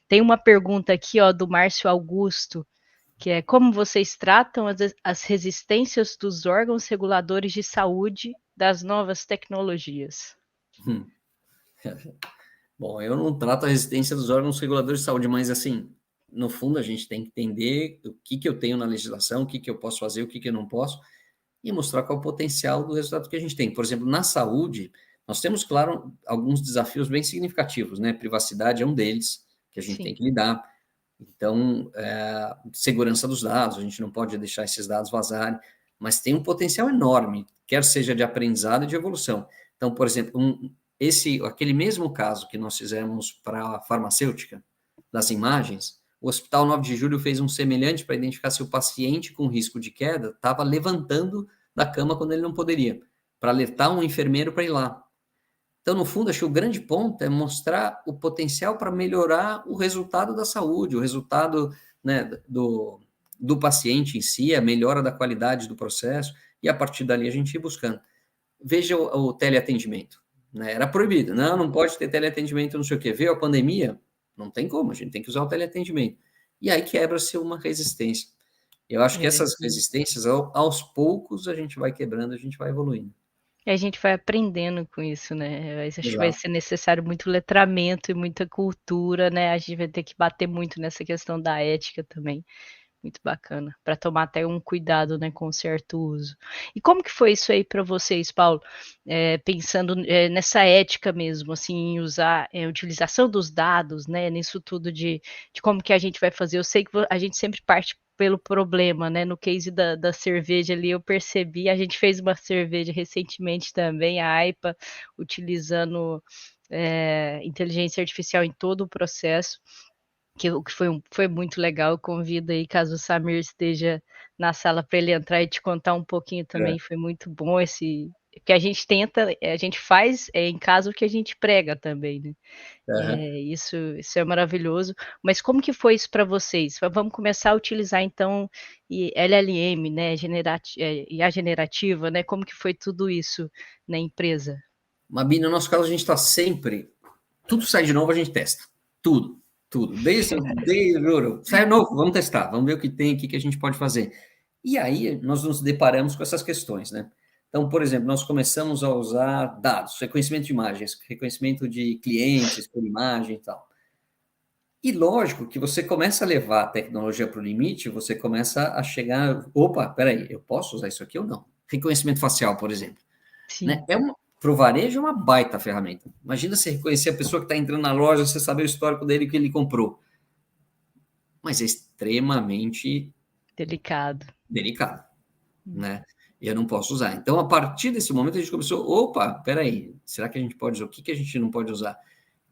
Tem uma pergunta aqui, ó, do Márcio Augusto, que é: "Como vocês tratam as resistências dos órgãos reguladores de saúde das novas tecnologias?" Hum. Bom, eu não trato a resistência dos órgãos reguladores de saúde, mas assim, no fundo a gente tem que entender o que eu tenho na legislação, o que eu posso fazer, o que eu não posso, e mostrar qual é o potencial do resultado que a gente tem. Por exemplo, na saúde, nós temos, claro, alguns desafios bem significativos, né? Privacidade é um deles, que a gente tem Sim. que lidar. Então, segurança dos dados, a gente não pode deixar esses dados vazarem, mas tem um potencial enorme, quer seja de aprendizado e de evolução. Então, por exemplo, aquele mesmo caso que nós fizemos para a farmacêutica, das imagens, o Hospital 9 de Julho fez um semelhante para identificar se o paciente com risco de queda estava levantando da cama quando ele não poderia, para alertar um enfermeiro para ir lá. Então, no fundo, acho que o grande ponto é mostrar o potencial para melhorar o resultado da saúde, o resultado, né, do paciente em si, a melhora da qualidade do processo, e a partir dali a gente ir buscando. Veja o teleatendimento, né? Era proibido, não pode ter teleatendimento, não sei o quê. Veio a pandemia, não tem como, a gente tem que usar o teleatendimento. E aí quebra-se uma resistência. Eu acho que É, essas resistências, aos poucos, a gente vai quebrando, a gente vai evoluindo. e a gente vai aprendendo com isso, né, acho que vai Exato. ser necessário muito letramento e muita cultura, né, a gente vai ter que bater muito nessa questão da ética também. Muito bacana, para tomar até um cuidado, né, com o certo uso. E como que foi isso aí para vocês, Paulo? Pensando, nessa ética mesmo, assim, em usar, utilização dos dados, né, nisso tudo de como que a gente vai fazer. Eu sei que a gente sempre parte pelo problema, né, no case da cerveja ali eu percebi, a gente fez uma cerveja recentemente também, a AIPA, utilizando, inteligência artificial em todo o processo. O que foi muito legal, eu convido aí, caso o Samir esteja na sala, para ele entrar e te contar um pouquinho É. também, foi muito bom esse porque a gente tenta, a gente faz, em casa o que a gente prega também, né. Aham. Isso é maravilhoso. Mas como que foi isso para vocês? Vamos começar a utilizar então LLM, né, IA generativa, né, como que foi tudo isso na empresa? Mabi, no nosso caso, a gente está sempre. Tudo sai de novo, a gente testa. Tudo, tudo. Juro, sai novo, vamos testar, vamos ver o que tem, o que a gente pode fazer. E aí, nós nos deparamos com essas questões, né? Então, por exemplo, nós começamos a usar dados, reconhecimento de imagens, reconhecimento de clientes por imagem e tal. E lógico que você começa a levar a tecnologia para o limite, você começa a chegar, opa, peraí, eu posso usar isso aqui ou não? Reconhecimento facial, por exemplo, né? Sim, Para o varejo é uma baita ferramenta. Imagina você reconhecer a pessoa que está entrando na loja, você saber o histórico dele que ele comprou. Mas é extremamente delicado. delicado, Hum. né? E eu não posso usar. Então, a partir desse momento, a gente começou, opa, peraí, será que a gente pode usar? O que a gente não pode usar?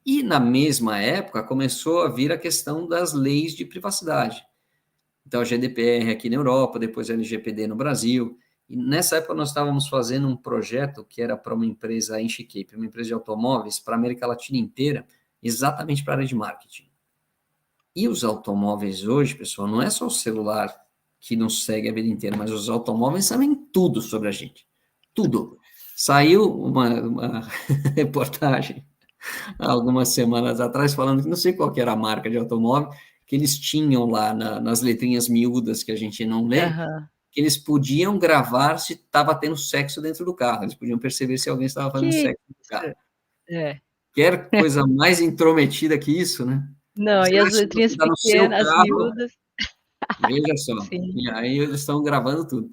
E na mesma época, começou a vir a questão das leis de privacidade. Então, a GDPR aqui na Europa, depois a LGPD no Brasil. E nessa época, nós estávamos fazendo um projeto que era para uma empresa, a Inchcape, uma empresa de automóveis, para a América Latina inteira, exatamente para a área de marketing. E os automóveis hoje, pessoal, não é só o celular que nos segue a vida inteira, mas os automóveis sabem tudo sobre a gente. Tudo. Saiu uma reportagem há algumas semanas atrás falando que não sei qual que era a marca de automóvel, que eles tinham lá nas letrinhas miúdas que a gente não lê, Aham. que eles podiam gravar se estava tendo sexo dentro do carro, eles podiam perceber se alguém estava fazendo Que sexo no carro. isso? É. Quer coisa mais intrometida que isso, né? Não, e Você as acha que você letrinhas está no seu pequenas, as carro, miúdas. veja só, Sim. e aí eles estão gravando tudo.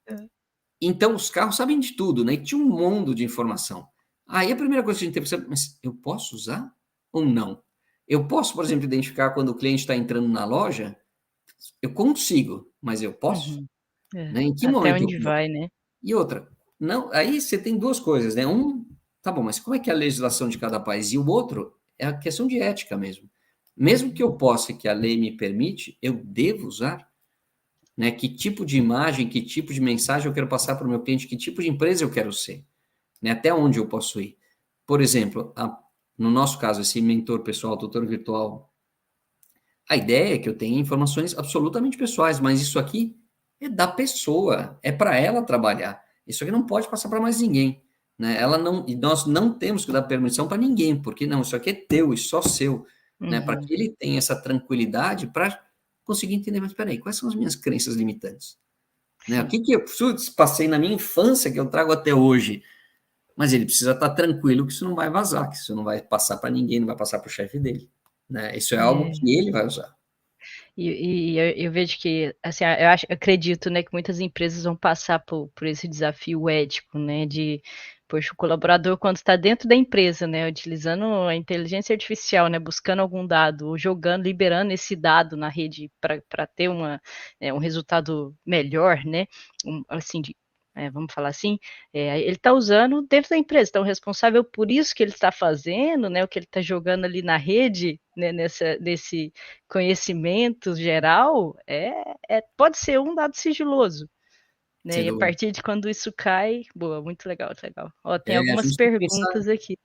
Hã. Então, os carros sabem de tudo, né? E tinha um mundo de informação. Aí a primeira coisa que a gente tem que pensar, mas eu posso usar ou não? Eu posso, por exemplo, identificar quando o cliente está entrando na loja? Eu consigo, mas eu posso? Uhum. É. Né? Em que Até momento eu onde posso? vai, né. E outra, não, aí você tem duas coisas, né? Tá bom, mas como é que é a legislação de cada país? E o outro é a questão de ética mesmo. Mesmo que eu possa, que a lei me permite, eu devo usar? Né? Que tipo de imagem, que tipo de mensagem eu quero passar para o meu cliente, que tipo de empresa eu quero ser, né? Até onde eu posso ir. por exemplo, no nosso caso, esse mentor pessoal, tutor virtual, a ideia é que eu tenha informações absolutamente pessoais, mas isso aqui é da pessoa, é para ela trabalhar. Isso aqui não pode passar para mais ninguém, né? E nós não temos que dar permissão para ninguém, porque não, isso aqui é teu e só seu, né? Para que ele tenha essa tranquilidade para conseguir entender, mas peraí, quais são as minhas crenças limitantes? Né? O que eu passei na minha infância que eu trago até hoje? Mas ele precisa estar tranquilo que isso não vai vazar, que isso não vai passar para ninguém, não vai passar para o chefe dele, né? Isso é algo que ele vai usar. E eu vejo que, assim, eu acredito, né, que muitas empresas vão passar por esse desafio ético, né, de, poxa, o colaborador quando está dentro da empresa, né, utilizando a inteligência artificial, né, buscando algum dado, ou jogando, liberando esse dado na rede para ter um resultado melhor, né, assim, vamos falar assim, ele está usando dentro da empresa, então o responsável por isso que ele está fazendo, né, o que ele está jogando ali na rede, né, nesse conhecimento geral, pode ser um dado sigiloso, né, Sem e a dúvida. partir de quando isso cai, boa, muito legal, muito legal. Ó, tem A algumas gente tem que pensar. perguntas aqui.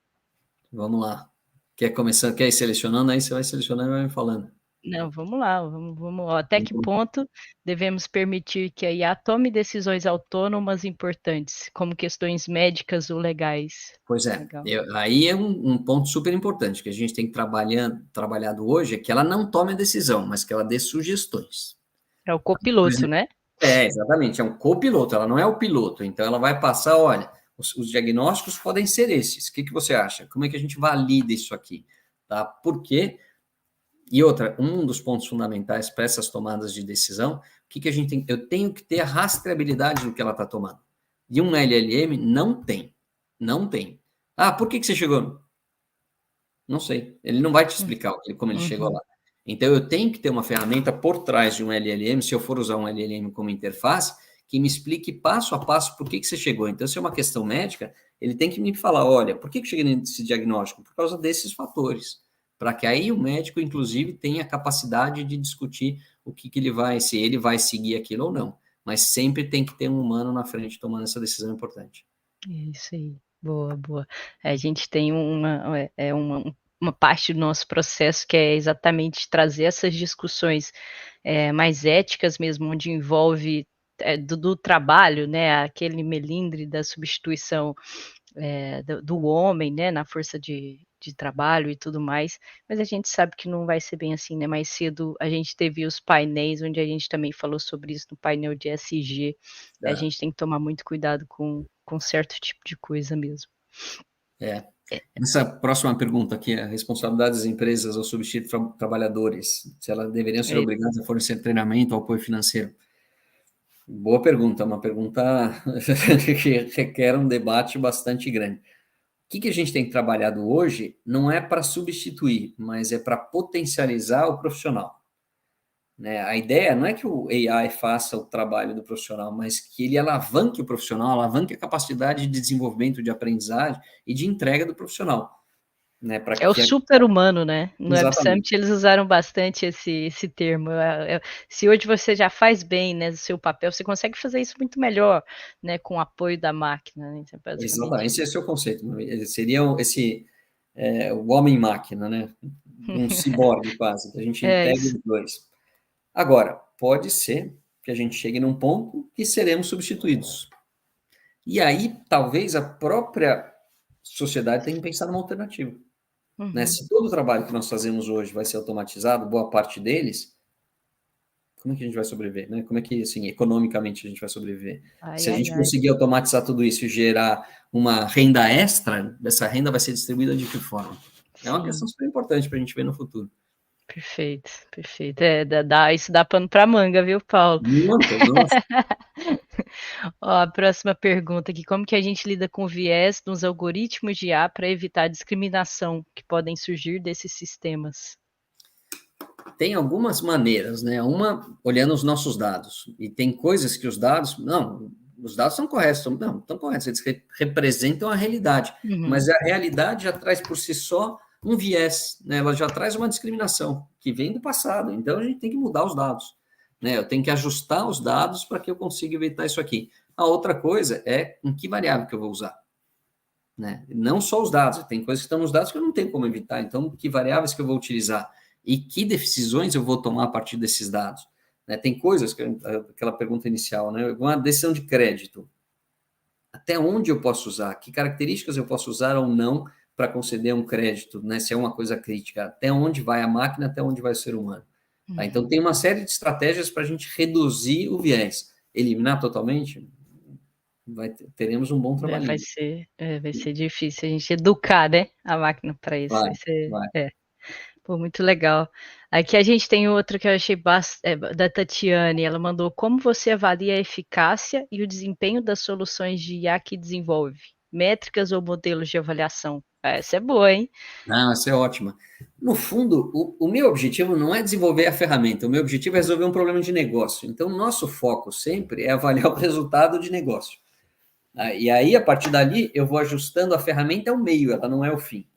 Vamos lá. Quer ir selecionando? Aí você vai selecionando e vai me falando. Não, vamos lá, vamos ó, até que ponto devemos permitir que a IA tome decisões autônomas importantes, como questões médicas ou legais? Pois é, Legal. aí é um ponto super importante que a gente tem trabalhado hoje, é que ela não tome a decisão, mas que ela dê sugestões. É o copiloto, né? Exatamente, é um copiloto, ela não é o piloto, então ela vai passar, olha, os diagnósticos podem ser esses, o que você acha? Como é que a gente valida isso aqui? Tá? Por quê? E outra, um dos pontos fundamentais para essas tomadas de decisão, o que a gente tem? Eu tenho que ter a rastreabilidade do que ela está tomando. E um LLM não tem. Não tem. Ah, por que você chegou? Não sei. Ele não vai te explicar como ele chegou lá. Então, eu tenho que ter uma ferramenta por trás de um LLM, se eu for usar um LLM como interface, que me explique passo a passo por que você chegou. Então, se é uma questão médica, ele tem que me falar, olha, por que eu cheguei nesse diagnóstico? Por causa desses fatores. Para que aí o médico, inclusive, tenha a capacidade de discutir o que ele vai, se ele vai seguir aquilo ou não. Mas sempre tem que ter um humano na frente tomando essa decisão importante. Isso aí. Boa, boa. A gente tem uma parte do nosso processo que é exatamente trazer essas discussões mais éticas mesmo, onde envolve do trabalho, né, aquele melindre da substituição do homem, né, na força de trabalho e tudo mais, mas a gente sabe que não vai ser bem assim, né, mais cedo a gente teve os painéis, onde a gente também falou sobre isso no painel de ESG, a gente tem que tomar muito cuidado com certo tipo de coisa mesmo. Essa próxima pergunta aqui, a responsabilidade das empresas ao substituir trabalhadores, se elas deveriam ser obrigadas a fornecer treinamento ou apoio financeiro. Boa pergunta, uma pergunta que requer um debate bastante grande. O que a gente tem trabalhado hoje não é para substituir, mas é para potencializar o profissional. Né? A ideia não é que o AI faça o trabalho do profissional, mas que ele alavanque o profissional, alavanque a capacidade de desenvolvimento, de aprendizagem e de entrega do profissional. Né? É o super-humano, né? No Web Exatamente. Summit eles usaram bastante esse termo. Se hoje você já faz bem, né, o seu papel, você consegue fazer isso muito melhor, né, com o apoio da máquina. Né? Exatamente, esse é o seu conceito. Seria o homem-máquina, né? Um ciborgue quase, que a gente integra os dois. Agora, pode ser que a gente chegue num ponto que seremos substituídos. E aí, talvez a própria sociedade tenha que pensar numa alternativa. Né? Se todo o trabalho que nós fazemos hoje vai ser automatizado, boa parte deles, como é que a gente vai sobreviver? Né? Como é que, assim, economicamente a gente vai sobreviver? Se a gente conseguir automatizar tudo isso e gerar uma renda extra, essa renda vai ser distribuída de que forma? É uma questão super importante para a gente ver no futuro. Perfeito, perfeito. Isso dá pano para manga, viu, Paulo? Muito, nossa. Ó, a próxima pergunta aqui, como que a gente lida com o viés nos algoritmos de IA para evitar a discriminação que podem surgir desses sistemas? Tem algumas maneiras, né? Uma, olhando os nossos dados. E tem coisas que os dados são corretos, não, estão corretos, eles representam a realidade. Mas a realidade já traz por si só um viés, né? Ela já traz uma discriminação que vem do passado. Então, a gente tem que mudar os dados. Né? Eu tenho que ajustar os dados para que eu consiga evitar isso aqui. A outra coisa é em que variável que eu vou usar. né? Não só os dados, tem coisas que estão nos dados que eu não tenho como evitar, então que variáveis que eu vou utilizar e que decisões eu vou tomar a partir desses dados, né? Tem coisas, aquela pergunta inicial, né? Uma decisão de crédito, até onde eu posso usar, que características eu posso usar ou não para conceder um crédito, né? Se é uma coisa crítica, até onde vai a máquina, até onde vai o ser humano. Tá? Então, tem uma série de estratégias para a gente reduzir o viés. Eliminar totalmente, teremos um bom trabalho. Vai ser difícil a gente educar, né, a máquina para isso. Vai. Pô, muito legal. Aqui a gente tem outro que eu achei da Tatiane. Ela mandou: como você avalia a eficácia e o desempenho das soluções de IA que desenvolve? Métricas ou modelos de avaliação? Essa é boa, hein? Não, essa é ótima. No fundo, o meu objetivo não é desenvolver a ferramenta, o meu objetivo é resolver um problema de negócio. Então, o nosso foco sempre é avaliar o resultado de negócio. E aí, a partir dali, eu vou ajustando a ferramenta ao meio, ela não é o fim.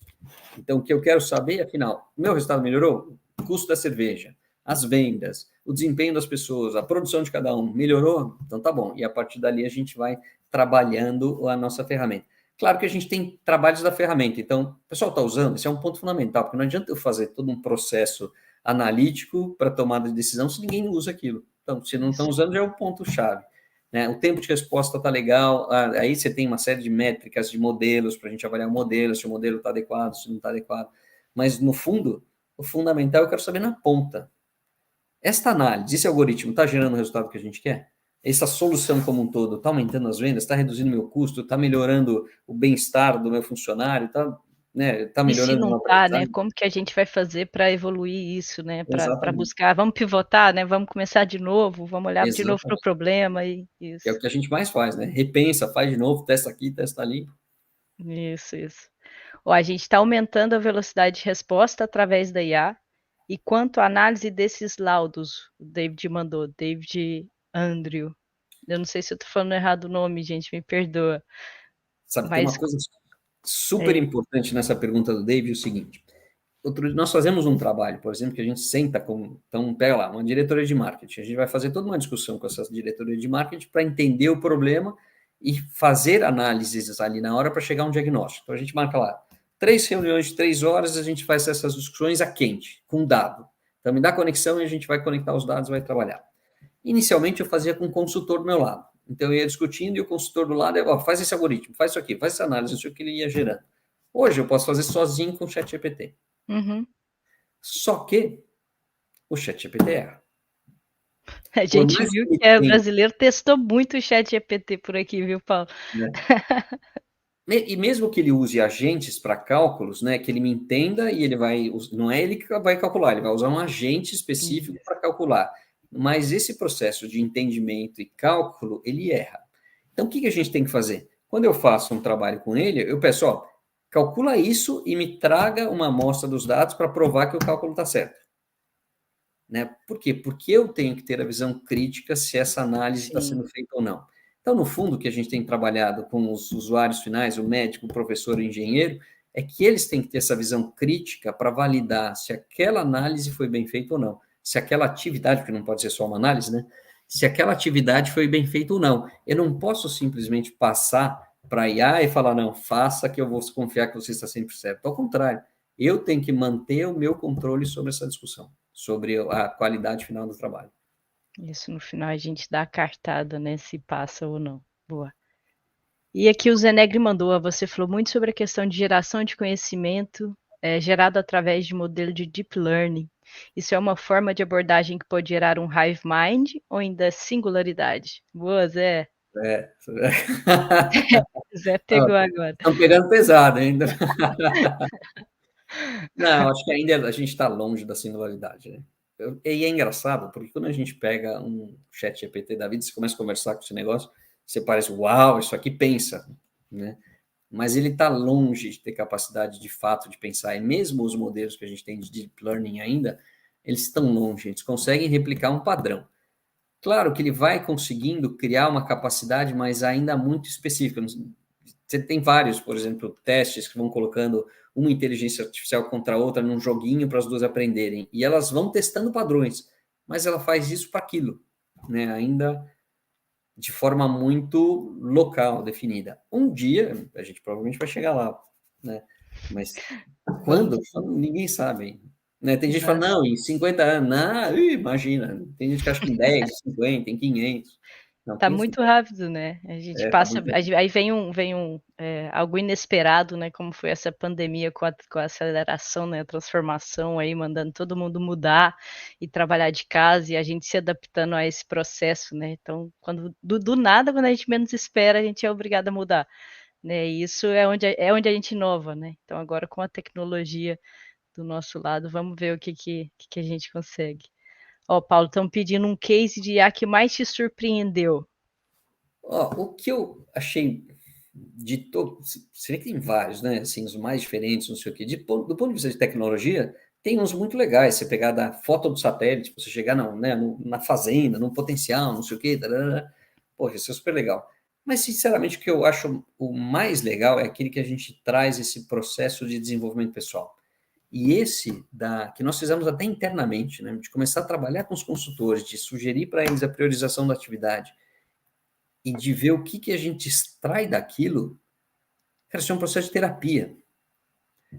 Então, o que eu quero saber, afinal, o meu resultado melhorou? O custo da cerveja, as vendas, o desempenho das pessoas, a produção de cada um, melhorou? Então, tá bom. E a partir dali, a gente vai trabalhando a nossa ferramenta. Claro que a gente tem trabalhos da ferramenta. Então, o pessoal está usando? Esse é um ponto fundamental, porque não adianta eu fazer todo um processo analítico para tomada de decisão se ninguém usa aquilo. Então, se não estão usando, já é o ponto-chave. Né? O tempo de resposta está legal, aí você tem uma série de métricas, de modelos, para a gente avaliar o modelo, se o modelo está adequado, se não está adequado. Mas, no fundo, o fundamental eu quero saber na ponta. Esta análise, esse algoritmo está gerando o resultado que a gente quer? Essa solução como um todo está aumentando as vendas, está reduzindo meu custo, está melhorando o bem-estar do meu funcionário, está melhorando... E se não está, né? Como que a gente vai fazer para evoluir isso, né? Para buscar, vamos pivotar, né? Vamos começar de novo, vamos olhar de novo para o problema e isso. É o que a gente mais faz, né? Repensa, faz de novo, testa aqui, testa ali. Isso. A gente está aumentando a velocidade de resposta através da IA. E quanto à análise desses laudos, o David mandou, David Andrew. Eu não sei se eu estou falando errado o nome, gente, me perdoa. Sabe, tem uma coisa super importante nessa pergunta do David, é o seguinte. Nós fazemos um trabalho, por exemplo, que a gente senta com... Então, pega lá, uma diretoria de marketing. A gente vai fazer toda uma discussão com essa diretoria de marketing para entender o problema e fazer análises ali na hora para chegar a um diagnóstico. Então, a gente marca lá 3 reuniões de 3 horas, a gente faz essas discussões a quente, com dado. Então, me dá conexão e a gente vai conectar os dados e vai trabalhar. Inicialmente, eu fazia com o consultor do meu lado. Então, eu ia discutindo e o consultor do lado, faz esse algoritmo, faz isso aqui, faz essa análise, isso que ele ia gerando. Hoje, eu posso fazer sozinho com o ChatGPT. Só que o ChatGPT erra. A gente viu que o brasileiro testou muito o ChatGPT por aqui, viu, Paulo? Né? E mesmo que ele use agentes para cálculos, né, que ele me entenda e ele vai... Não é ele que vai calcular, ele vai usar um agente específico para calcular. Mas esse processo de entendimento e cálculo, ele erra. Então, o que a gente tem que fazer? Quando eu faço um trabalho com ele, eu peço, calcula isso e me traga uma amostra dos dados para provar que o cálculo está certo. Né? Por quê? Porque eu tenho que ter a visão crítica se essa análise está sendo feita ou não. Então, no fundo, o que a gente tem trabalhado com os usuários finais, o médico, o professor, o engenheiro, é que eles têm que ter essa visão crítica para validar se aquela análise foi bem feita ou não. Se aquela atividade, porque não pode ser só uma análise, né? Se aquela atividade foi bem feita ou não. Eu não posso simplesmente passar para a IA e falar, não, faça que eu vou confiar que você está sempre certo. Ao contrário, eu tenho que manter o meu controle sobre essa discussão, sobre a qualidade final do trabalho. Isso, no final a gente dá a cartada, né, se passa ou não. Boa. E aqui o Zenegri mandou, você falou muito sobre a questão de geração de conhecimento gerado através de modelo de Deep Learning. Isso é uma forma de abordagem que pode gerar um hive mind ou ainda singularidade? Boa, Zé. Zé pegou agora. Estão pegando pesado ainda. Não, acho que ainda a gente está longe da singularidade, né? E é engraçado, porque quando a gente pega um chat GPT da vida, você começa a conversar com esse negócio, você parece, uau, isso aqui pensa, né? Mas ele está longe de ter capacidade de fato de pensar, e mesmo os modelos que a gente tem de Deep Learning ainda, eles estão longe, eles conseguem replicar um padrão. Claro que ele vai conseguindo criar uma capacidade, mas ainda muito específica. Você tem vários, por exemplo, testes que vão colocando uma inteligência artificial contra a outra num joguinho para as duas aprenderem. E elas vão testando padrões, mas ela faz isso para aquilo. Né? Ainda de forma muito local, definida. Um dia, a gente provavelmente vai chegar lá, né? Mas quando? Ninguém sabe. Né? Tem gente que fala, não, em 50 anos, não, imagina. Tem gente que acha que em 10, 50, em 500. Não, Tá quem muito rápido, né? A gente tá passa, muito... aí vem algo inesperado, né? Como foi essa pandemia com a aceleração, né? A transformação aí, mandando todo mundo mudar e trabalhar de casa e a gente se adaptando a esse processo, né? Então, quando do nada, quando a gente menos espera, a gente é obrigado a mudar, né? E isso é onde a gente inova, né? Então, agora com a tecnologia do nosso lado, vamos ver o que a gente consegue. Ó, Paulo, estão pedindo um case de IA que mais te surpreendeu. Ó, o que eu achei de todo... Você vê que tem vários, né? Assim, os mais diferentes, não sei o quê. Do ponto de vista de tecnologia, tem uns muito legais. Você pegar da foto do satélite, você chegar na fazenda, no potencial, não sei o quê. Tarará. Pô, isso é super legal. Mas, sinceramente, o que eu acho o mais legal é aquele que a gente traz esse processo de desenvolvimento pessoal. E esse que nós fizemos até internamente, né? De começar a trabalhar com os consultores, de sugerir para eles a priorização da atividade e de ver o que a gente extrai daquilo, cara, isso é um processo de terapia,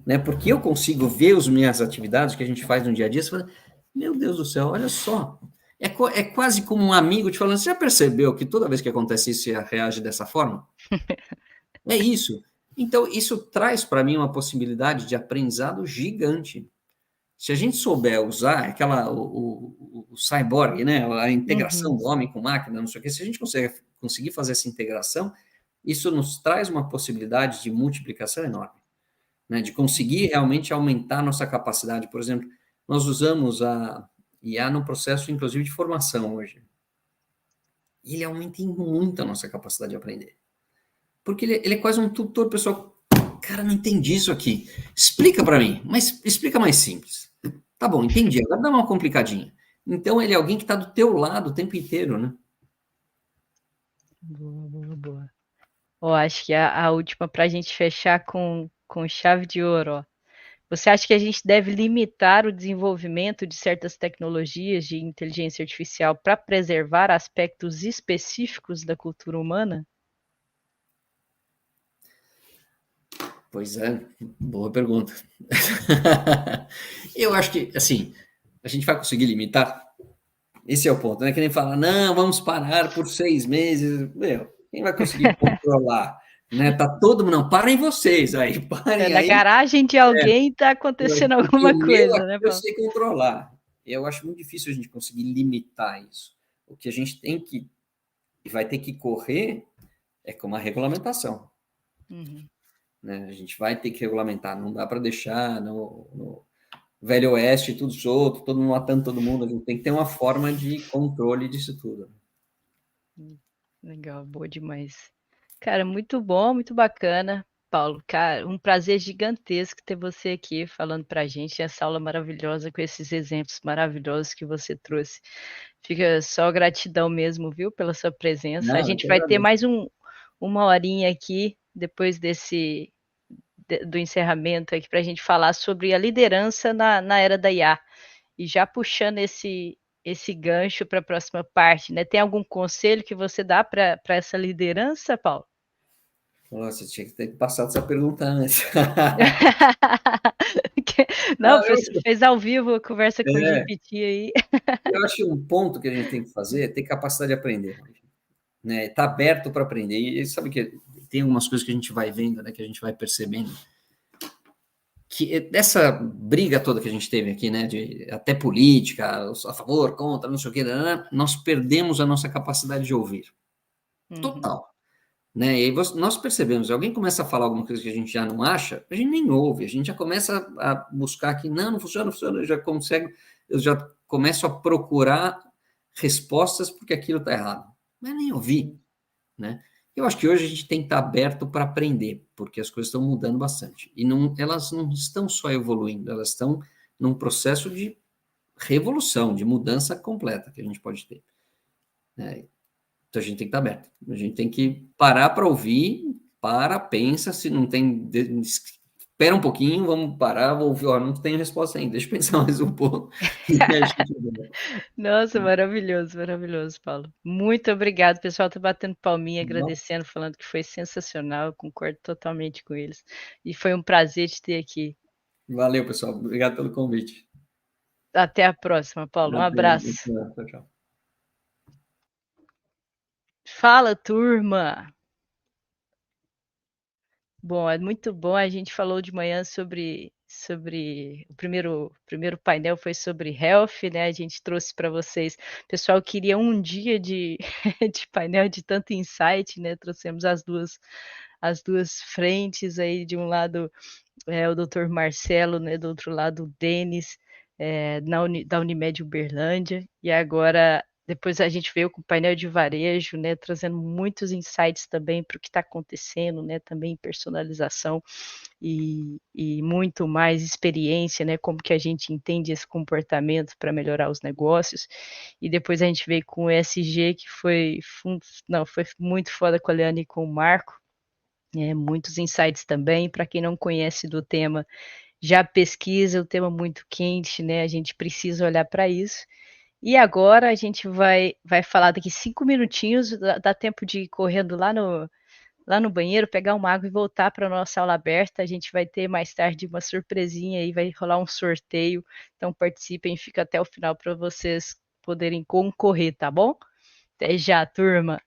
né? Porque eu consigo ver as minhas atividades que a gente faz no dia a dia, você fala, meu Deus do céu, olha só. É quase como um amigo te falando, você já percebeu que toda vez que acontece isso, você reage dessa forma? É isso. Então, isso traz para mim uma possibilidade de aprendizado gigante. Se a gente souber usar o cyborg, né, a integração Uhum. do homem com máquina, não sei o quê, se a gente conseguir fazer essa integração, isso nos traz uma possibilidade de multiplicação enorme, né, de conseguir realmente aumentar nossa capacidade. Por exemplo, nós usamos a IA no processo, inclusive, de formação hoje. E ele aumenta muito a nossa capacidade de aprender. Porque ele é quase um tutor pessoal. Cara, não entendi isso aqui. Explica para mim, mas explica mais simples. Tá bom, entendi. Agora dá uma complicadinha. Então, ele é alguém que está do teu lado o tempo inteiro, né? Boa, boa, boa. Ó, acho que a última para a gente fechar com chave de ouro, ó. Você acha que a gente deve limitar o desenvolvimento de certas tecnologias de inteligência artificial para preservar aspectos específicos da cultura humana? Pois é, boa pergunta. Eu acho que, assim, a gente vai conseguir limitar? Esse é o ponto, né? Que nem falar, não, vamos parar por 6 meses. Meu, quem vai conseguir controlar? Né? Tá todo mundo, não, parem vocês aí, parem Na aí. garagem de alguém está acontecendo Porque alguma o meu coisa, aqui né, eu Paulo? sei controlar. Eu acho muito difícil a gente conseguir limitar isso. O que a gente tem que e vai ter que correr é com uma regulamentação, Uhum. né? A gente vai ter que regulamentar, não dá para deixar no Velho Oeste tudo solto, todo mundo matando todo mundo. A gente tem que ter uma forma de controle disso tudo. Legal, boa demais. Cara, muito bom, muito bacana, Paulo. Cara, um prazer gigantesco ter você aqui falando pra gente essa aula maravilhosa com esses exemplos maravilhosos que você trouxe. Fica só gratidão mesmo, viu, pela sua presença. A Não, eu gente que vai ter agradeço. mais uma horinha aqui depois do encerramento aqui para a gente falar sobre a liderança na era da IA. E já puxando esse gancho para a próxima parte, né? Tem algum conselho que você dá para essa liderança, Paulo? Nossa, tinha que ter passado essa pergunta antes. Não, Não, fez ao vivo a conversa com o é, GPT aí. eu acho que um ponto que a gente tem que fazer é ter capacidade de aprender, né? Tá aberto para aprender. E sabe que tem algumas coisas que a gente vai vendo, né? Que a gente vai percebendo que dessa briga toda que a gente teve aqui, né? De até política, a favor, contra, não sei o que, nós perdemos a nossa capacidade de ouvir. Uhum. Total. Né? E aí nós percebemos, alguém começa a falar alguma coisa que a gente já não acha, a gente nem ouve, a gente já começa a buscar que não funciona, não funciona, eu já começo a procurar respostas porque aquilo está errado. Mas nem ouvi, né? Eu acho que hoje a gente tem que estar aberto para aprender, porque as coisas estão mudando bastante. E não, elas não estão só evoluindo, elas estão num processo de revolução, de mudança completa que a gente pode ter, né? Então a gente tem que estar aberto. A gente tem que parar para ouvir, pensa, se não tem espera um pouquinho, vamos parar, vou ouvir, ó, não tenho resposta ainda, deixa eu pensar mais um pouco. Nossa, maravilhoso, maravilhoso, Paulo. Muito obrigado. O pessoal tá batendo palminha, agradecendo, falando que foi sensacional. Eu concordo totalmente com eles. E foi um prazer te ter aqui. Valeu, pessoal. Obrigado pelo convite. Até a próxima, Paulo. Um abraço. Tchau, tchau. Fala, turma. Bom, é muito bom. A gente falou de manhã sobre o primeiro painel foi sobre health, né? A gente trouxe para vocês. O pessoal queria um dia de, de painel de tanto insight, né? Trouxemos as duas frentes aí, de um lado o Dr. Marcelo, né? Do outro lado, o Denis, da Unimed Uberlândia, e agora depois a gente veio com o painel de varejo, né, trazendo muitos insights também para o que está acontecendo, né, também personalização e muito mais experiência, né, como que a gente entende esse comportamento para melhorar os negócios. E depois a gente veio com o ESG, que foi muito foda com a Leane e com o Marco. Muitos insights também. Para quem não conhece do tema, já pesquisa, o tema muito quente, né? A gente precisa olhar para isso. E agora a gente vai falar daqui 5 minutinhos, dá tempo de ir correndo lá no banheiro, pegar uma água e voltar para a nossa aula aberta. A gente vai ter mais tarde uma surpresinha aí, vai rolar um sorteio. Então participem, fica até o final para vocês poderem concorrer, tá bom? Até já, turma!